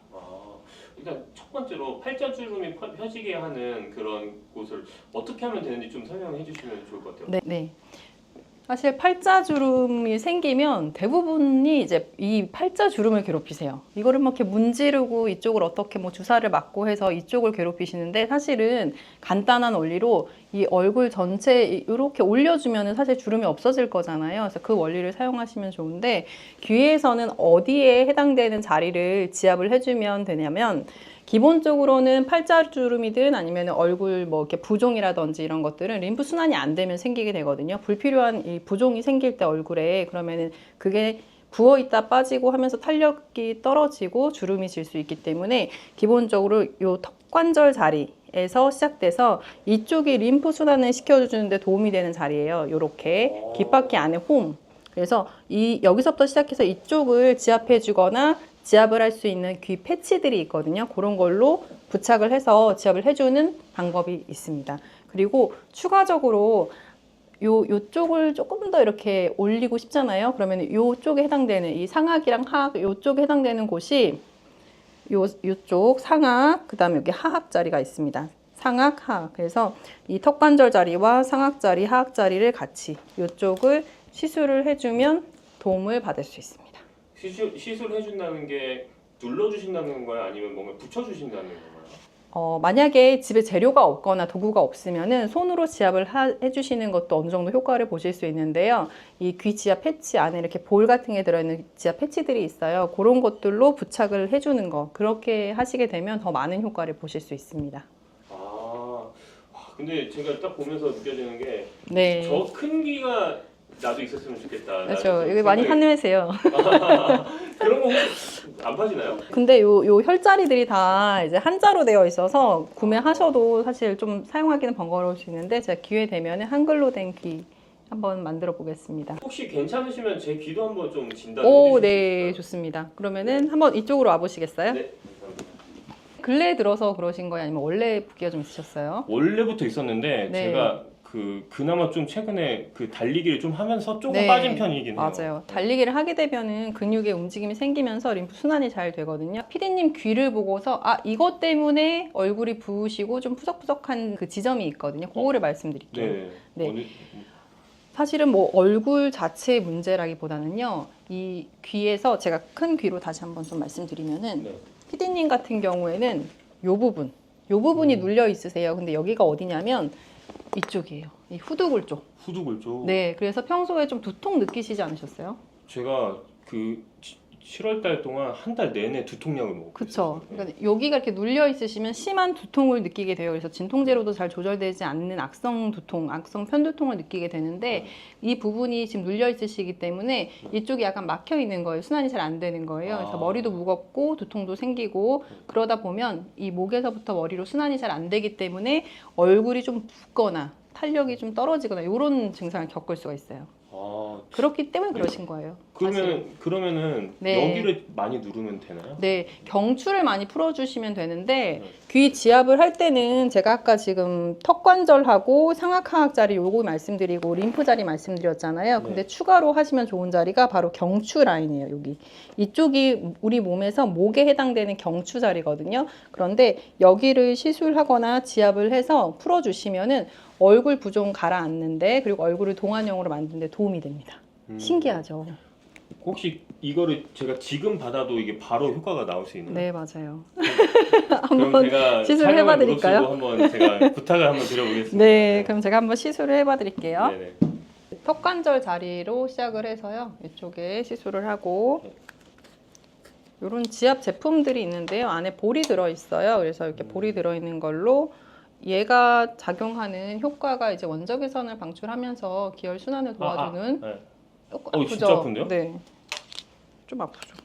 일단 첫 번째로 팔자주름이 펴지게 하는 그런 곳을 어떻게 하면 되는지 좀 설명해 주시면 좋을 것 같아요. 네, 네. 사실 팔자주름이 생기면 대부분이 이제 이 팔자주름을 괴롭히세요. 이거를 막 이렇게 문지르고 이쪽을 어떻게 뭐 주사를 맞고 해서 이쪽을 괴롭히시는데 사실은 간단한 원리로 이 얼굴 전체에 이렇게 올려주면 사실 주름이 없어질 거잖아요. 그래서 그 원리를 사용하시면 좋은데 귀에서는 어디에 해당되는 자리를 지압을 해주면 되냐면 기본적으로는 팔자주름이든 아니면 얼굴 뭐 이렇게 부종이라든지 이런 것들은 림프 순환이 안 되면 생기게 되거든요. 불필요한 이 부종이 생길 때 얼굴에 그러면은 그게 부어 있다 빠지고 하면서 탄력이 떨어지고 주름이 질 수 있기 때문에 기본적으로 요 턱관절 자리에서 시작돼서 이쪽이 림프 순환을 시켜주는데 도움이 되는 자리예요. 요렇게 귓바퀴 안에 홈. 그래서 여기서부터 시작해서 이쪽을 지압해주거나 지압을 할 수 있는 귀 패치들이 있거든요. 그런 걸로 부착을 해서 지압을 해주는 방법이 있습니다. 그리고 추가적으로 요쪽을 조금 더 이렇게 올리고 싶잖아요. 그러면 요쪽에 해당되는 이 상악이랑 하악, 요쪽에 해당되는 곳이 요쪽 상악, 그 다음에 여기 하악 자리가 있습니다. 상악, 하악. 그래서 이 턱관절 자리와 상악 자리, 하악 자리를 같이 요쪽을 시술을 해주면 도움을 받을 수 있습니다. 시술해준다는 게 눌러주신다는 건가요? 아니면 뭔가 붙여주신다는 건가요? 만약에 집에 재료가 없거나 도구가 없으면은 손으로 지압을 해주시는 것도 어느 정도 효과를 보실 수 있는데요. 이 귀 지압 패치 안에 이렇게 볼 같은 게 들어있는 지압 패치들이 있어요. 그런 것들로 부착을 해주는 거. 그렇게 하시게 되면 더 많은 효과를 보실 수 있습니다. 근데 제가 딱 보면서 느껴지는 게 네. 저 큰 귀가 나도 있었으면 좋겠다. 그렇죠. 이거 많이 한림하세요. 그런 거 혹시 안 파시나요? 근데 요 혈자리들이 다 이제 한자로 되어 있어서 구매하셔도 사실 좀 사용하기는 번거로울 수 있는데 제가 기회 되면 한글로 된 귀 한번 만들어 보겠습니다. 혹시 괜찮으시면 제 귀도 한번 좀 진단해 오, 주실 수 네, 있을까요? 좋습니다. 그러면은 한번 이쪽으로 와보시겠어요? 네, 감사합니다. 근래에 들어서 그러신 거예요? 아니면 원래 붓기가 좀 있으셨어요? 원래부터 있었는데 네. 제가 그나마 좀 최근에 달리기를 좀 하면서 조금 네, 빠진 편이긴 해요. 맞아요. 달리기를 하게 되면은 근육의 움직임이 생기면서 림프 순환이 잘 되거든요. 피디님 귀를 보고서 이것 때문에 얼굴이 부으시고 좀 푸석푸석한 그 지점이 있거든요. 그거를 말씀드릴게요. 네. 네. 사실은 뭐 얼굴 자체의 문제라기보다는요. 이 귀에서 제가 큰 귀로 다시 한번 좀 말씀드리면은 네. 피디님 같은 경우에는 요 부분이 눌려 있으세요. 근데 여기가 어디냐면 이쪽이에요. 이 후두골 쪽. 후두골 쪽. 네, 그래서 평소에 좀 두통 느끼시지 않으셨어요? 제가 7월 달 동안 한 달 내내 두통약을 먹고 그쵸. 있었어요. 그러니까 여기가 이렇게 눌려 있으시면 심한 두통을 느끼게 돼요. 그래서 진통제로도 잘 조절되지 않는 악성 두통, 악성 편두통을 느끼게 되는데 이 부분이 지금 눌려 있으시기 때문에 이쪽이 약간 막혀 있는 거예요. 순환이 잘 안 되는 거예요. 그래서 머리도 무겁고 두통도 생기고 그러다 보면 이 목에서부터 머리로 순환이 잘 안 되기 때문에 얼굴이 좀 붓거나 탄력이 좀 떨어지거나 이런 증상을 겪을 수가 있어요. 아, 그렇기 때문에 그러신 거예요. 사실은. 그러면은 네. 여기를 많이 누르면 되나요? 네, 경추를 많이 풀어주시면 되는데 네. 귀 지압을 할 때는 제가 아까 지금 턱관절하고 상악하악 자리 요거 말씀드리고 림프 자리 말씀드렸잖아요. 네. 근데 추가로 하시면 좋은 자리가 바로 경추 라인이에요. 여기 이쪽이 우리 몸에서 목에 해당되는 경추 자리거든요. 그런데 여기를 시술하거나 지압을 해서 풀어주시면은 얼굴 부종 가라앉는데 그리고 얼굴을 동안형으로 만드는데 도움이 됩니다. 신기하죠? 혹시 이거를 제가 지금 받아도 이게 바로 효과가 나올 수 있나요? 네, 맞아요. 그럼 한번 제가 시술을 촬영을 해봐드릴까요? 무릅쓰고 한번 제가 부탁을 한번 드려보겠습니다. 네, 그럼 제가 한번 시술을 해봐드릴게요. 네네. 턱관절 자리로 시작을 해서요. 이쪽에 시술을 하고 이런 지압 제품들이 있는데요. 안에 볼이 들어있어요. 그래서 이렇게 볼이 들어있는 걸로 얘가 작용하는 효과가 이제 원적외선을 방출하면서 기혈 순환을 도와주는 네. 아프죠? 진짜 아픈데요? 네, 좀 아프죠.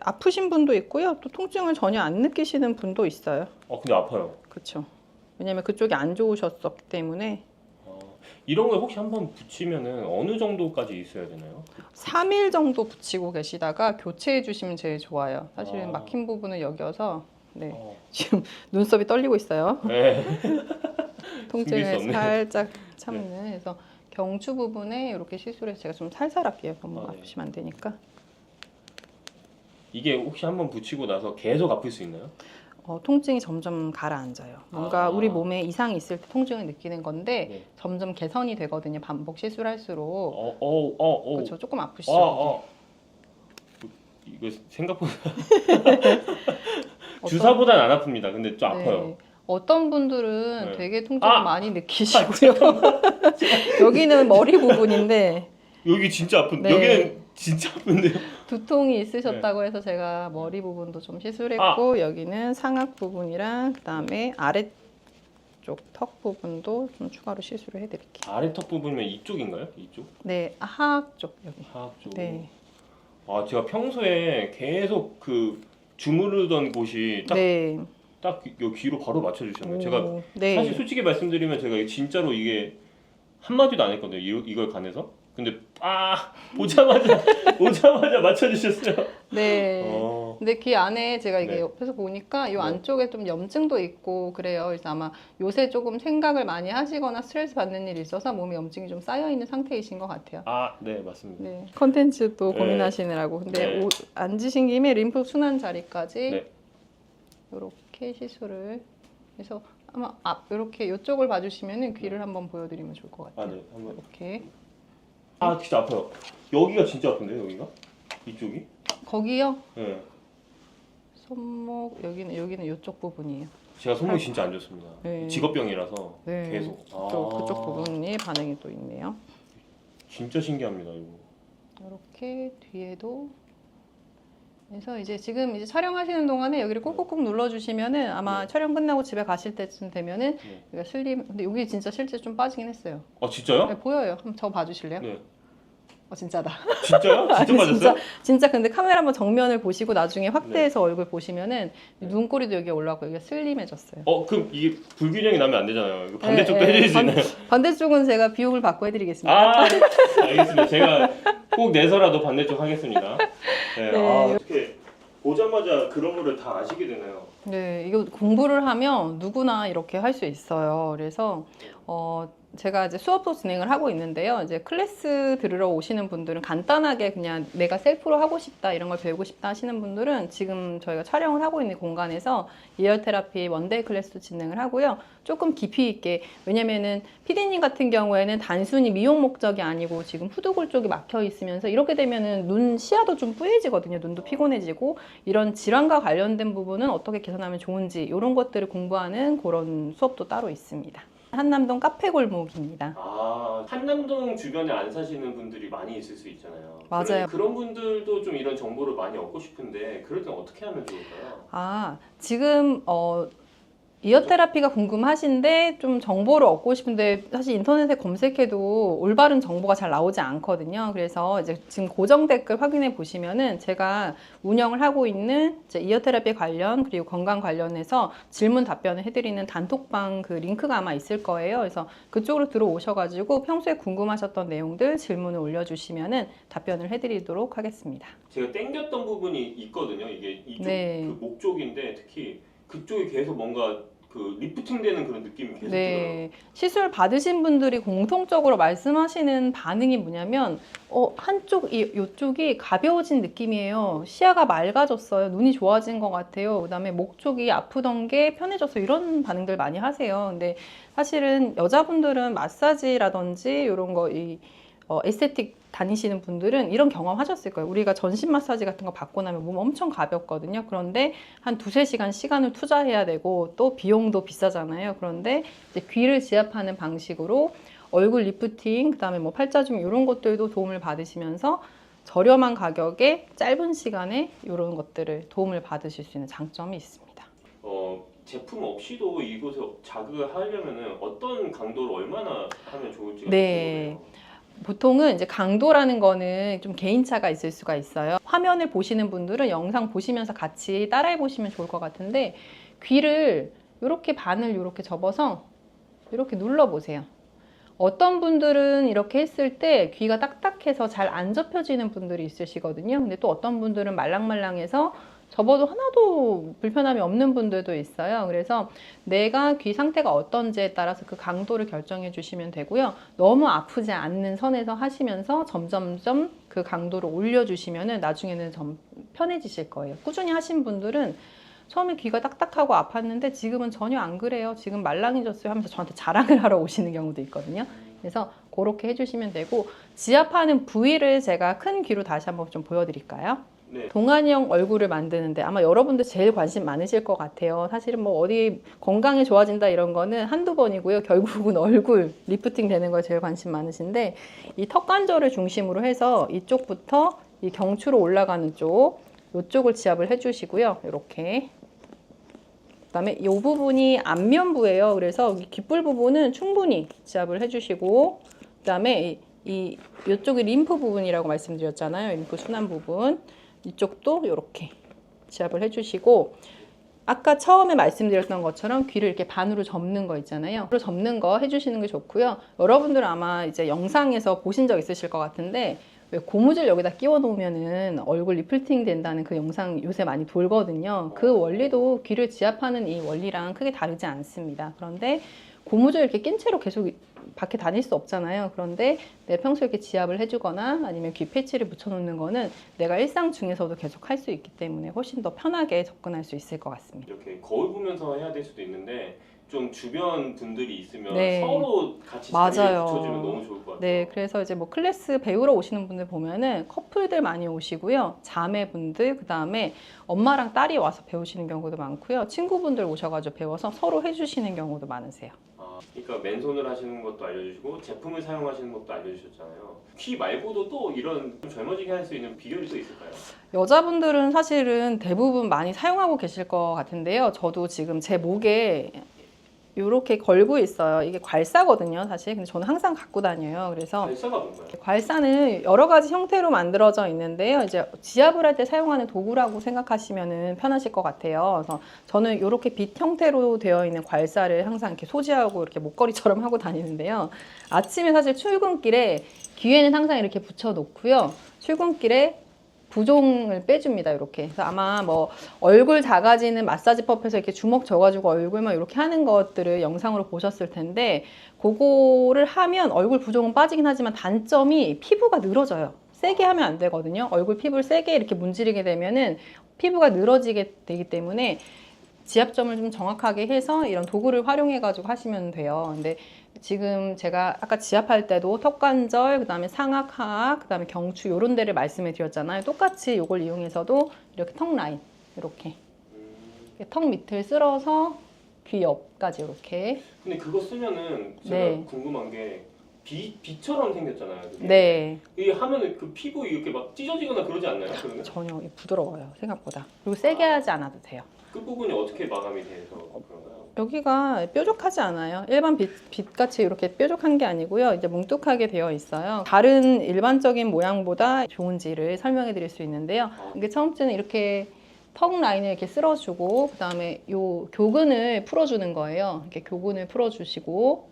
아프신 분도 있고요. 또 통증을 전혀 안 느끼시는 분도 있어요. 근데 아파요. 그렇죠. 왜냐면 그쪽이 안 좋으셨었기 때문에 이런 걸 혹시 한번 붙이면은 어느 정도까지 있어야 되나요? 3일 정도 붙이고 계시다가 교체해 주시면 제일 좋아요. 사실은 아. 막힌 부분을 여겨서 네. 어. 지금 눈썹이 떨리고 있어요. 네. 통증을 숨길 수 없네요. 살짝 참는. 그래서 경추 부분에 이렇게 시술해서 제가 좀 살살 할게요. 너무 네. 아프시면 안 되니까. 이게 혹시 한번 붙이고 나서 계속 아플 수 있나요? 통증이 점점 가라앉아요. 뭔가 우리 아. 몸에 이상이 있을 때 통증을 느끼는 건데 네. 점점 개선이 되거든요. 반복 시술할수록. 그렇죠. 조금 아프시죠? 이거 생각보다 주사보다는 안 아픕니다. 근데 좀 아파요. 네. 어떤 분들은 네. 되게 통증을 많이 느끼시고요. 여기는 머리 부분인데 여기 진짜 아픈데 네. 여기는 진짜 아픈데요. 두통이 있으셨다고 해서 제가 머리 부분도 좀 시술했고 여기는 상악 부분이랑 그다음에 아래쪽 턱 부분도 좀 추가로 시술을 해드릴게요. 아래 턱 부분이면 이쪽인가요? 이쪽? 네, 하악 쪽 여기. 하악 쪽. 네, 제가 평소에 계속 그 주무르던 곳이 네. 딱 요 귀로 바로 맞춰주셨네요. 오, 제가 네. 사실 솔직히 말씀드리면 제가 진짜로 이게 한마디도 안 했거든요. 이걸 관해서. 근데 오자마자 맞춰주셨어요. 네. 근데 귀 안에 제가 이게 네. 옆에서 보니까 이 네. 안쪽에 좀 염증도 있고 그래요. 그래서 아마 요새 조금 생각을 많이 하시거나 스트레스 받는 일이 있어서 몸에 염증이 좀 쌓여 있는 상태이신 것 같아요. 네, 맞습니다. 네. 컨텐츠도 네. 고민하시느라고. 근데 네. 앉으신 김에 림프 순환 자리까지 네. 이렇게 시술을 해서 아마 이렇게 이쪽을 봐주시면은 귀를 한번 보여드리면 좋을 것 같아요. 네, 한번. 이렇게 진짜 아파요. 여기가 진짜 아픈데요, 여기가? 이쪽이? 거기요. 네. 손목 여기는 이쪽 부분이에요. 제가 손목이 진짜 안 좋습니다. 네. 직업병이라서 네. 계속. 또 그쪽 부분이 반응이 또 있네요. 진짜 신기합니다, 이거. 이렇게 뒤에도 그래서 이제 지금 이제 촬영하시는 동안에 여기를 꾹꾹꾹 눌러주시면은 아마 네. 촬영 끝나고 집에 가실 때쯤 되면은 네. 여기가 슬림. 근데 여기 진짜 실제 좀 빠지긴 했어요. 진짜요? 네, 보여요. 한번 저 봐주실래요? 네. 진짜다. 진짜요? 진짜 아니, 맞았어요? 진짜 근데 카메라 한번 정면을 보시고 나중에 확대해서 네. 얼굴 보시면은 눈꼬리도 여기 올라왔고 여기가 슬림해졌어요. 그럼 이게 불균형이 나면 안 되잖아요. 이거 반대쪽도 네, 해줄 수 있나요? 반대쪽은 제가 비용을 받고 해드리겠습니다. 알겠습니다. 제가 꼭 내서라도 반대쪽 하겠습니다. 네. 네. 어떻게 보자마자 그런 거를 다 아시게 되나요? 네, 이거 공부를 하면 누구나 이렇게 할 수 있어요. 그래서 제가 이제 수업도 진행을 하고 있는데요. 이제 클래스 들으러 오시는 분들은 간단하게 그냥 내가 셀프로 하고 싶다 이런 걸 배우고 싶다 하시는 분들은 지금 저희가 촬영을 하고 있는 공간에서 예열 테라피 원데이 클래스도 진행을 하고요. 조금 깊이 있게, 왜냐면은 피디님 같은 경우에는 단순히 미용 목적이 아니고 지금 후두골 쪽이 막혀 있으면서 이렇게 되면은 눈 시야도 좀 뿌얘지거든요. 눈도 피곤해지고 이런 질환과 관련된 부분은 어떻게 개선하면 좋은지 이런 것들을 공부하는 그런 수업도 따로 있습니다. 한남동 카페 골목입니다. 아, 한남동 주변에 안 사시는 분들이 많이 있을 수 있잖아요. 맞아요. 그런 분들도 좀 이런 정보를 많이 얻고 싶은데 그럴 땐 어떻게 하면 좋을까요? 아, 지금 이어 테라피가 궁금하신데 좀 정보를 얻고 싶은데 사실 인터넷에 검색해도 올바른 정보가 잘 나오지 않거든요. 그래서 이제 지금 고정 댓글 확인해 보시면은 제가 운영을 하고 있는 이제 이어 테라피 관련 그리고 건강 관련해서 질문 답변을 해드리는 단톡방 그 링크가 아마 있을 거예요. 그래서 그쪽으로 들어오셔가지고 평소에 궁금하셨던 내용들 질문을 올려주시면은 답변을 해드리도록 하겠습니다. 제가 땡겼던 부분이 있거든요. 이게 이쪽 네. 그 목 쪽인데 특히 그쪽이 계속 뭔가 그 리프팅되는 그런 느낌이 계속 들어요. 네, 시술 받으신 분들이 공통적으로 말씀하시는 반응이 뭐냐면 이쪽이 가벼워진 느낌이에요. 시야가 맑아졌어요. 눈이 좋아진 것 같아요. 그다음에 목 쪽이 아프던 게 편해졌어요. 이런 반응들 많이 하세요. 근데 사실은 여자분들은 마사지라든지 이런 거 에스테틱 다니시는 분들은 이런 경험 하셨을 거예요. 우리가 전신 마사지 같은 거 받고 나면 몸 엄청 가볍거든요. 그런데 한 2~3시간 시간을 투자해야 되고 또 비용도 비싸잖아요. 그런데 이제 귀를 지압하는 방식으로 얼굴 리프팅, 그다음에 뭐 팔자줌 이런 것들도 도움을 받으시면서 저렴한 가격에 짧은 시간에 이런 것들을 도움을 받으실 수 있는 장점이 있습니다. 제품 없이도 이곳에 자극을 하려면은 어떤 강도로 얼마나 하면 좋을지가 네. 궁금해요. 보통은 이제 강도라는 거는 좀 개인차가 있을 수가 있어요. 화면을 보시는 분들은 영상 보시면서 같이 따라해 보시면 좋을 것 같은데 귀를 이렇게 반을 이렇게 접어서 이렇게 눌러 보세요. 어떤 분들은 이렇게 했을 때 귀가 딱딱해서 잘 안 접혀지는 분들이 있으시거든요. 근데 또 어떤 분들은 말랑말랑해서 접어도 하나도 불편함이 없는 분들도 있어요. 그래서 내가 귀 상태가 어떤지에 따라서 그 강도를 결정해 주시면 되고요. 너무 아프지 않는 선에서 하시면서 점점점 그 강도를 올려주시면 나중에는 좀 편해지실 거예요. 꾸준히 하신 분들은 처음에 귀가 딱딱하고 아팠는데 지금은 전혀 안 그래요. 지금 말랑해졌어요 하면서 저한테 자랑을 하러 오시는 경우도 있거든요. 그래서 그렇게 해주시면 되고 지압하는 부위를 제가 큰 귀로 다시 한번 좀 보여드릴까요? 네. 동안형 얼굴을 만드는데 아마 여러분들 제일 관심 많으실 것 같아요. 사실은 뭐 어디 건강이 좋아진다 이런 거는 한두 번이고요. 결국은 얼굴 리프팅 되는 거에 제일 관심 많으신데 이 턱관절을 중심으로 해서 이쪽부터 이 경추로 올라가는 쪽 이쪽을 지압을 해주시고요. 이렇게 그다음에 이 부분이 안면부예요. 그래서 이 귓불 부분은 충분히 지압을 해주시고 그다음에 이쪽이 림프 부분이라고 말씀드렸잖아요. 림프 순환 부분 이쪽도 이렇게 지압을 해주시고 아까 처음에 말씀드렸던 것처럼 귀를 이렇게 반으로 접는 거 있잖아요. 접는 거 해주시는 게 좋고요. 여러분들은 아마 이제 영상에서 보신 적 있으실 것 같은데 왜 고무줄 여기다 끼워 놓으면은 얼굴 리프팅 된다는 그 영상 요새 많이 돌거든요. 그 원리도 귀를 지압하는 이 원리랑 크게 다르지 않습니다. 그런데 고무줄 이렇게 낀 채로 계속 밖에 다닐 수 없잖아요. 그런데 내 평소에 이렇게 지압을 해주거나 아니면 귀 패치를 붙여놓는 거는 내가 일상 중에서도 계속 할 수 있기 때문에 훨씬 더 편하게 접근할 수 있을 것 같습니다. 이렇게 거울 보면서 해야 될 수도 있는데 좀 주변 분들이 있으면 네. 서로 같이 맞아요. 자리에 붙여주면 너무 좋을 것 같아요. 네, 그래서 이제 뭐 클래스 배우러 오시는 분들 보면은 커플들 많이 오시고요. 자매분들, 그 다음에 엄마랑 딸이 와서 배우시는 경우도 많고요. 친구분들 오셔가지고 배워서 서로 해주시는 경우도 많으세요. 그러니까 맨손을 하시는 것도 알려주시고 제품을 사용하시는 것도 알려주셨잖아요. 귀 말고도 또 이런 좀 젊어지게 할 수 있는 비결이 또 있을까요? 여자분들은 사실은 대부분 많이 사용하고 계실 것 같은데요. 저도 지금 제 목에 이렇게 걸고 있어요. 이게 괄사거든요, 사실. 근데 저는 항상 갖고 다녀요. 그래서 발사가 뭔가요? 괄사는 여러 가지 형태로 만들어져 있는데요. 이제 지압을 할 때 사용하는 도구라고 생각하시면 편하실 것 같아요. 그래서 저는 이렇게 빛 형태로 되어 있는 괄사를 항상 이렇게 소지하고 이렇게 목걸이처럼 하고 다니는데요. 아침에 사실 출근길에 귀에는 항상 이렇게 붙여 놓고요. 출근길에 부종을 빼줍니다. 이렇게. 그래서 아마 뭐 얼굴 작아지는 마사지 법에서 이렇게 주먹 져가지고 얼굴만 이렇게 하는 것들을 영상으로 보셨을 텐데 그거를 하면 얼굴 부종은 빠지긴 하지만 단점이 피부가 늘어져요. 세게 하면 안 되거든요. 얼굴 피부를 세게 이렇게 문지르게 되면은 피부가 늘어지게 되기 때문에 지압점을 좀 정확하게 해서 이런 도구를 활용해 가지고 하시면 돼요. 근데 지금 제가 아까 지압할 때도 턱관절, 그 다음에 상악, 하악, 그 다음에 경추 이런 데를 말씀을 드렸잖아요. 똑같이 이걸 이용해서도 이렇게 턱 라인 이렇게 턱 밑을 쓸어서 귀 옆까지 이렇게. 근데 그거 쓰면은 제가 네. 궁금한 게 비처럼 생겼잖아요. 그게. 네, 이게 하면은 그 피부 이렇게 막 찢어지거나 그러지 않나요? 그러면 전혀 부드러워요, 생각보다. 그리고 세게 하지 않아도 돼요. 끝부분이 어떻게 마감이 돼서 그런가요? 여기가 뾰족하지 않아요. 일반 빛같이 이렇게 뾰족한 게 아니고요. 이제 뭉툭하게 되어 있어요. 다른 일반적인 모양보다 좋은지를 설명해 드릴 수 있는데요. 이게 처음째는 이렇게 턱 라인을 이렇게 쓸어주고, 그 다음에 요 교근을 풀어주는 거예요. 이렇게 교근을 풀어주시고,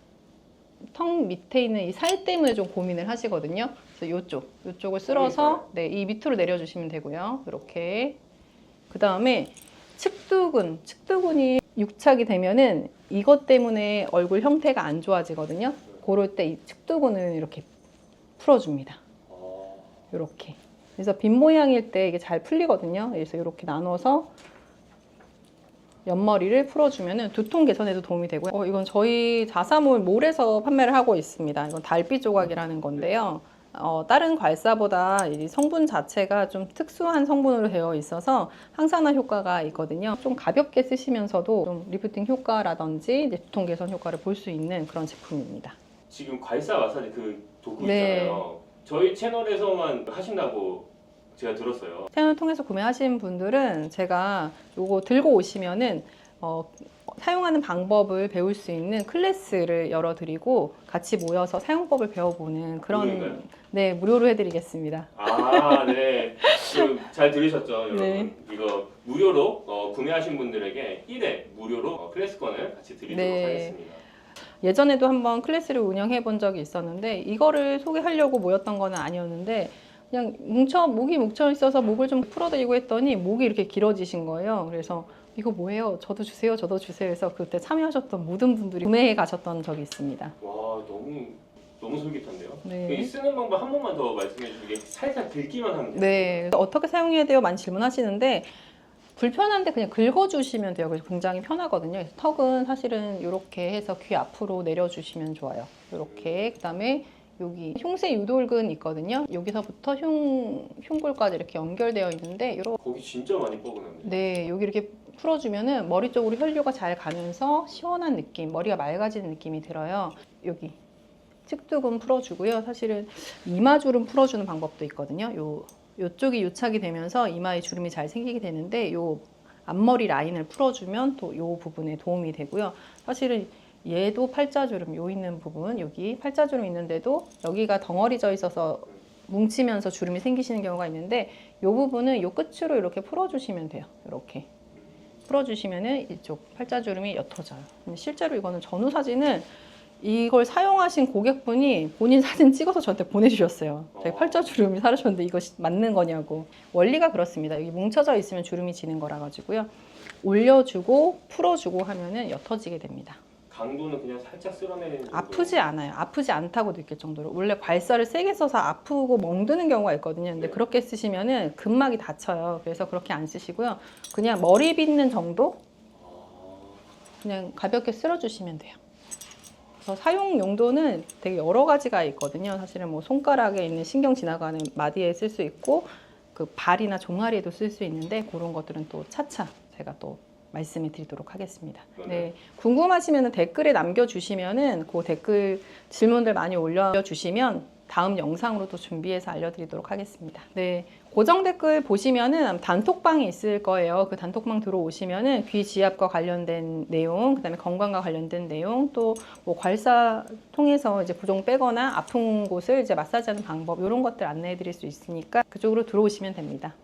턱 밑에 있는 이 살 때문에 좀 고민을 하시거든요. 그래서 요쪽을 쓸어서, 네, 이 밑으로 내려주시면 되고요. 이렇게. 그 다음에 측두근이 유착이 되면은 이것 때문에 얼굴 형태가 안 좋아지거든요. 그럴 때 이 측두근을 이렇게 풀어줍니다. 이렇게. 그래서 빗 모양일 때 이게 잘 풀리거든요. 그래서 이렇게 나눠서 옆머리를 풀어주면은 두통 개선에도 도움이 되고요. 이건 저희 자사몰 몰에서 판매를 하고 있습니다. 이건 달빛 조각이라는 건데요. 다른 괄사보다 이 성분 자체가 좀 특수한 성분으로 되어 있어서 항산화 효과가 있거든요. 좀 가볍게 쓰시면서도 좀 리프팅 효과라든지 이제 두통 개선 효과를 볼 수 있는 그런 제품입니다. 지금 괄사 마사지 그 도구 네. 있잖아요. 저희 채널에서만 하신다고 제가 들었어요. 채널 통해서 구매하신 분들은 제가 요거 들고 오시면은 사용하는 방법을 배울 수 있는 클래스를 열어드리고 같이 모여서 사용법을 배워보는 그런 무료인가요? 네, 무료로 해드리겠습니다. 아, 네. 잘 들으셨죠, 여러분? 네. 이거 무료로 구매하신 분들에게 1회 무료로 클래스권을 같이 드리도록 네. 하겠습니다. 예전에도 한번 클래스를 운영해 본 적이 있었는데 이거를 소개하려고 모였던 거는 아니었는데 그냥 목이 뭉쳐 있어서 목을 좀 풀어드리고 했더니 목이 이렇게 길어지신 거예요. 그래서 이거 뭐예요? 저도 주세요, 저도 주세요 해서 그때 참여하셨던 모든 분들이 구매해 가셨던 적이 있습니다. 와, 너무 솔깃한데요? 네. 이 쓰는 방법 한 번만 더 말씀해 주시게. 살짝 긁기만 하면 돼요. 네, 어떻게 사용해야 돼요? 많이 질문하시는데 불편한데 그냥 긁어주시면 돼요. 그래서 굉장히 편하거든요. 그래서 턱은 사실은 이렇게 해서 귀 앞으로 내려주시면 좋아요. 이렇게. 그다음에 여기 흉쇄 유돌근 있거든요. 여기서부터 흉골까지 이렇게 연결되어 있는데 거기 진짜 많이 뻐근합니다. 네, 여기 이렇게 풀어주면은 머리 쪽으로 혈류가 잘 가면서 시원한 느낌, 머리가 맑아지는 느낌이 들어요. 여기 측두근 풀어주고요. 사실은 이마주름 풀어주는 방법도 있거든요. 요쪽이 유착이 되면서 이마에 주름이 잘 생기게 되는데 요 앞머리 라인을 풀어주면 또 요 부분에 도움이 되고요. 사실은 얘도 팔자주름, 요 있는 부분, 여기 팔자주름 있는데도 여기가 덩어리져 있어서 뭉치면서 주름이 생기시는 경우가 있는데 요 부분은 요 끝으로 이렇게 풀어주시면 돼요. 이렇게 풀어주시면은 이쪽 팔자주름이 옅어져요. 근데 실제로 이거는 전후 사진은 이걸 사용하신 고객분이 본인 사진 찍어서 저한테 보내주셨어요. 자기 팔자주름이 사라졌는데 이거 맞는 거냐고. 원리가 그렇습니다. 여기 뭉쳐져 있으면 주름이 지는 거라 가지고요. 올려주고 풀어주고 하면은 옅어지게 됩니다. 강도는 그냥 살짝 쓸어내는 정도. 아프지 않아요. 아프지 않다고 느낄 정도로. 원래 괄사를 세게 써서 아프고 멍드는 경우가 있거든요. 근데 네. 그렇게 쓰시면은 근막이 다쳐요. 그래서 그렇게 안 쓰시고요. 그냥 머리 빗는 정도? 그냥 가볍게 쓸어주시면 돼요. 그래서 사용 용도는 되게 여러 가지가 있거든요. 사실은 뭐 손가락에 있는 신경 지나가는 마디에 쓸 수 있고 그 발이나 종아리에도 쓸 수 있는데 그런 것들은 또 차차 제가 또 말씀을 드리도록 하겠습니다. 네, 궁금하시면 댓글에 남겨주시면은 그 댓글 질문들 많이 올려주시면 다음 영상으로 또 준비해서 알려드리도록 하겠습니다. 네, 고정 댓글 보시면은 단톡방이 있을 거예요. 그 단톡방 들어오시면은 귀 지압과 관련된 내용, 그다음에 건강과 관련된 내용, 또 뭐 괄사 통해서 이제 부종 빼거나 아픈 곳을 이제 마사지하는 방법 이런 것들 안내해드릴 수 있으니까 그쪽으로 들어오시면 됩니다.